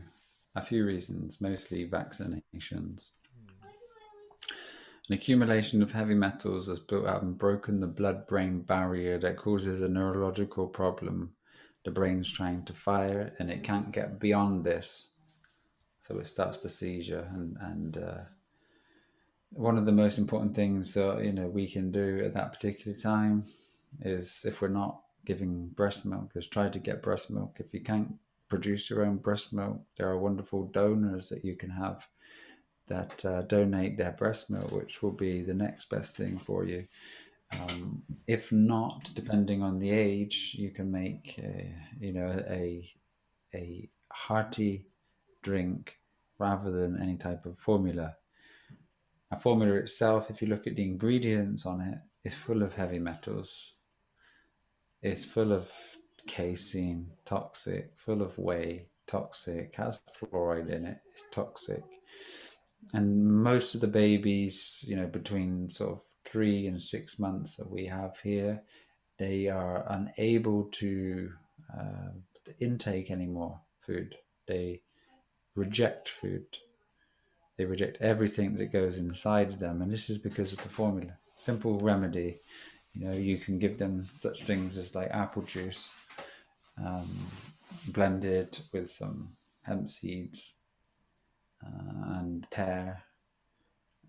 a few reasons, mostly vaccinations. An accumulation of heavy metals has built up and broken the blood-brain barrier that causes a neurological problem. The brain's trying to fire and it can't get beyond this, so it starts the seizure. And one of the most important things we can do at that particular time is, if we're not giving breast milk, is try to get breast milk. If you can't produce your own breast milk, there are wonderful donors that you can have that donate their breast milk, which will be the next best thing for you. If not, depending on the age, you can make a hearty drink rather than any type of formula. A formula itself, if you look at the ingredients on it, is full of heavy metals. It's full of casein, toxic, full of whey, toxic, has fluoride in it, it's toxic. And most of the babies, between sort of 3 and 6 months that we have here, they are unable to intake any more food. They reject food. They reject everything that goes inside of them, and this is because of the formula. Simple remedy. You can give them such things as like apple juice, blended with some hemp seeds and pear,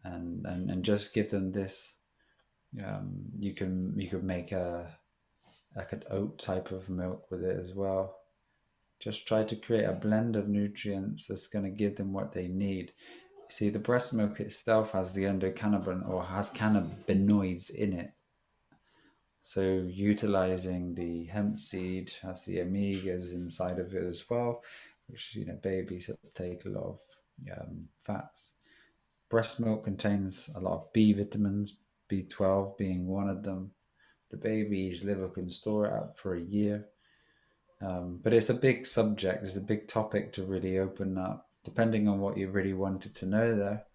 and just give them this. You could make like an oat type of milk with it as well. Just try to create a blend of nutrients that's going to give them what they need. See, the breast milk itself has the endocannabinoid, or has cannabinoids in it. So utilizing the hemp seed has the omegas inside of it as well, which babies take a lot of fats. Breast milk contains a lot of B vitamins, B12 being one of them. The baby's liver can store it up for a year. But it's a big subject. It's a big topic to really open up, depending on what you really wanted to know there.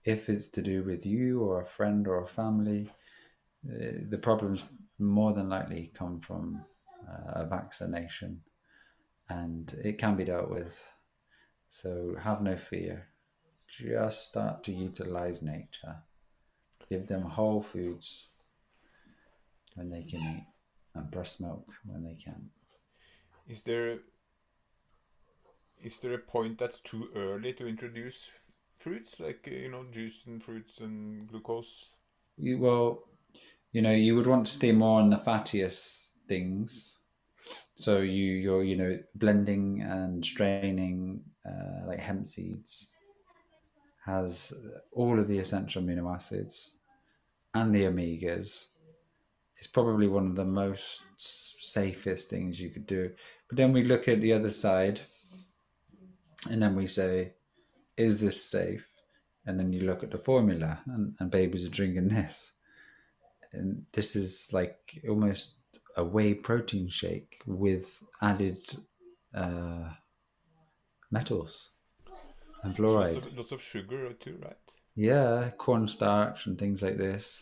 If it's to do with you or a friend or a family, the problems more than likely come from a vaccination, and it can be dealt with. So have no fear. Just start to utilize nature. Give them whole foods when they can eat, and breast milk when they can. Is there is there a point that's too early to introduce fruits, like juice and fruits and glucose? Well, you would want to stay more on the fattiest things. So you're blending and straining like hemp seeds has all of the essential amino acids and the omegas. It's probably one of the most safest things you could do. But then we look at the other side and then we say, is this safe? And then you look at the formula and babies are drinking this. And this is like almost a whey protein shake with added uh, metals and It's fluoride. lots of sugar too, right? Yeah, cornstarch and things like this.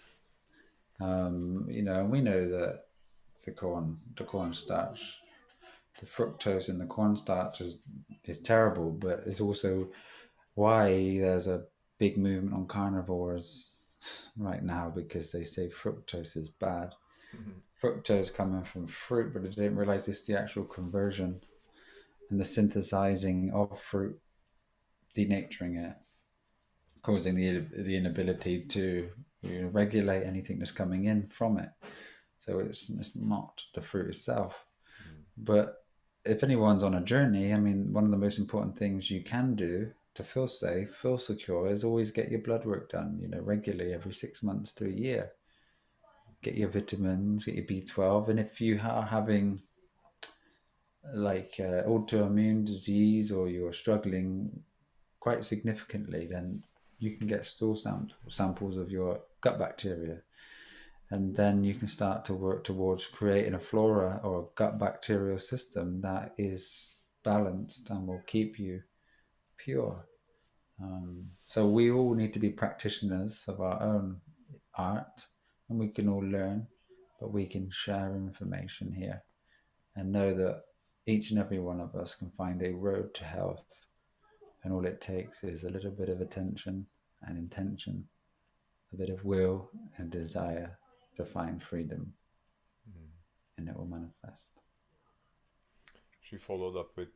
And we know that the cornstarch, the fructose in the cornstarch is terrible, but it's also why there's a big movement on carnivores right now because they say fructose is bad. Fructose coming from fruit, but I didn't realize it's the actual conversion and the synthesizing of fruit, denaturing it, causing the inability to regulate anything that's coming in from it. So it's not the fruit itself. But if anyone's on a journey, I mean, one of the most important things you can do to feel safe, feel secure, is always get your blood work done, regularly every 6 months to a year. Get your vitamins, get your B12. And if you are having like autoimmune disease or you're struggling quite significantly, then you can get stool samples of your gut bacteria. And then you can start to work towards creating a flora or a gut bacterial system that is balanced and will keep you pure. So we all need to be practitioners of our own art, and we can all learn, but we can share information here and know that each and every one of us can find a road to health. And all it takes is a little bit of attention and intention, a bit of will and desire to find freedom, and it will manifest. She followed up with,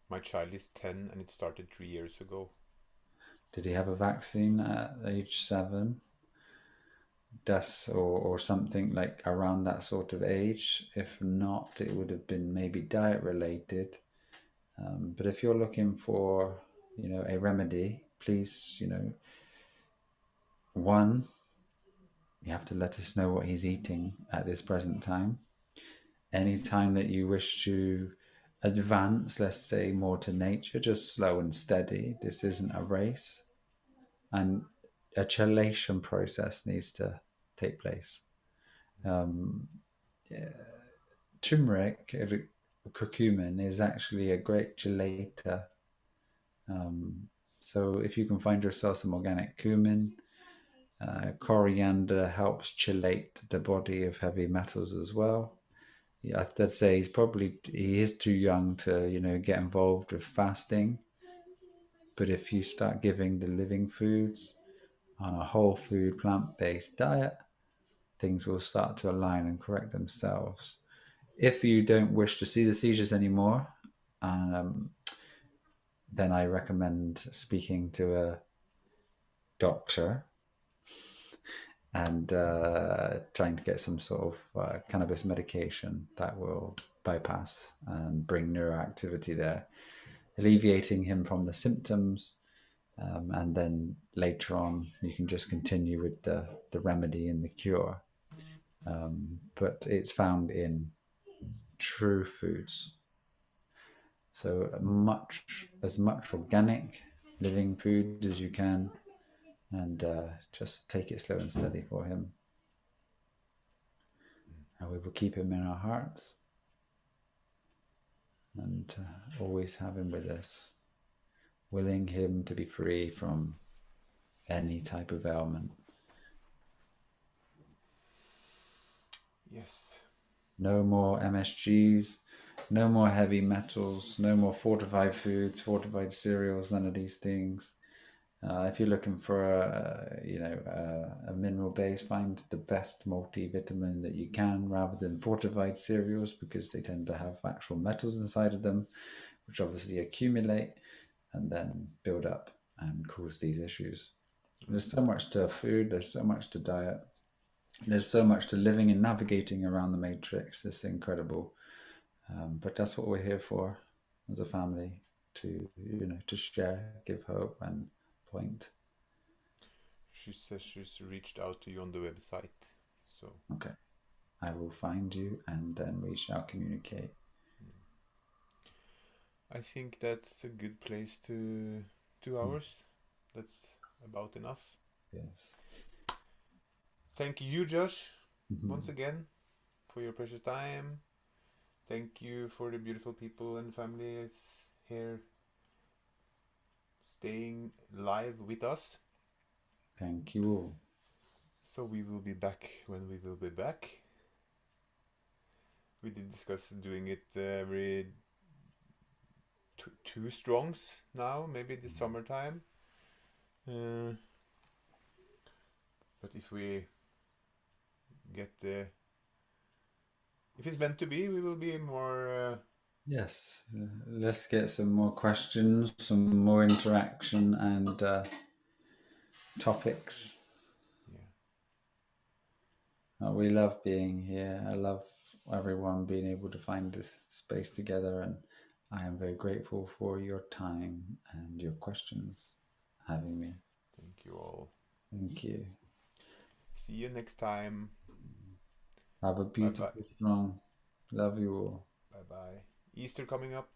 my child is 10 and it started 3 years ago. Did he have a vaccine at age 7? Or something like around that sort of age. If not, it would have been maybe diet related. But if you're looking for, a remedy, please, one, you have to let us know what he's eating at this present time. Any time that you wish to advance, let's say more to nature, just slow and steady. This isn't a race. And a chelation process needs to take place. Yeah, turmeric, curcumin, is actually a great chelator. So if you can find yourself some organic cumin, coriander helps chelate the body of heavy metals as well. Yeah, I'd say he is too young to get involved with fasting. But if you start giving the living foods on a whole food plant-based diet, things will start to align and correct themselves. If you don't wish to see the seizures anymore, then I recommend speaking to a doctor and trying to get some sort of cannabis medication that will bypass and bring neuroactivity there, alleviating him from the symptoms. And then later on, you can just continue with the remedy and the cure. But it's found in true foods. So as much organic living food as you can, and just take it slow and steady for him. And we will keep him in our hearts and always have him with us, willing him to be free from any type of ailment. Yes. No more MSGs, no more heavy metals, no more fortified foods, fortified cereals, none of these things. If you're looking for a mineral base, find the best multivitamin that you can rather than fortified cereals because they tend to have actual metals inside of them. which obviously accumulate and then build up and cause these issues. There's so much to food, there's so much to diet, there's so much to living and navigating around the matrix. It's incredible. But that's what we're here for as a family, to to share, give hope and point. She says she's reached out to you on the website. So Okay. I will find you and then we shall communicate. I think that's a good place to 2 hours. That's about enough. Yes. Thank you, Josh, once Mm-hmm. again for your precious time. Thank you for the beautiful people and families here staying live with us. Thank you all. So we will be back when we will be back. We did discuss doing it every two strongs now, maybe this summertime. But if we get the, if it's meant to be, we will be more. Yes, let's get some more questions, some more interaction and topics. Yeah. We love being here. I love everyone being able to find this space together, and I am very grateful for your time and your questions having me. Thank you all. Thank you. See you next time. Have a Bye bye. beautiful, strong. Love you all. Bye bye. Easter coming up.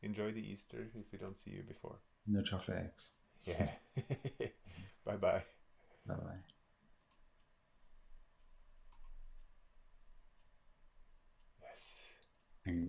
Enjoy the Easter if we don't see you before. No chocolate eggs. Yeah. Bye bye. Bye bye.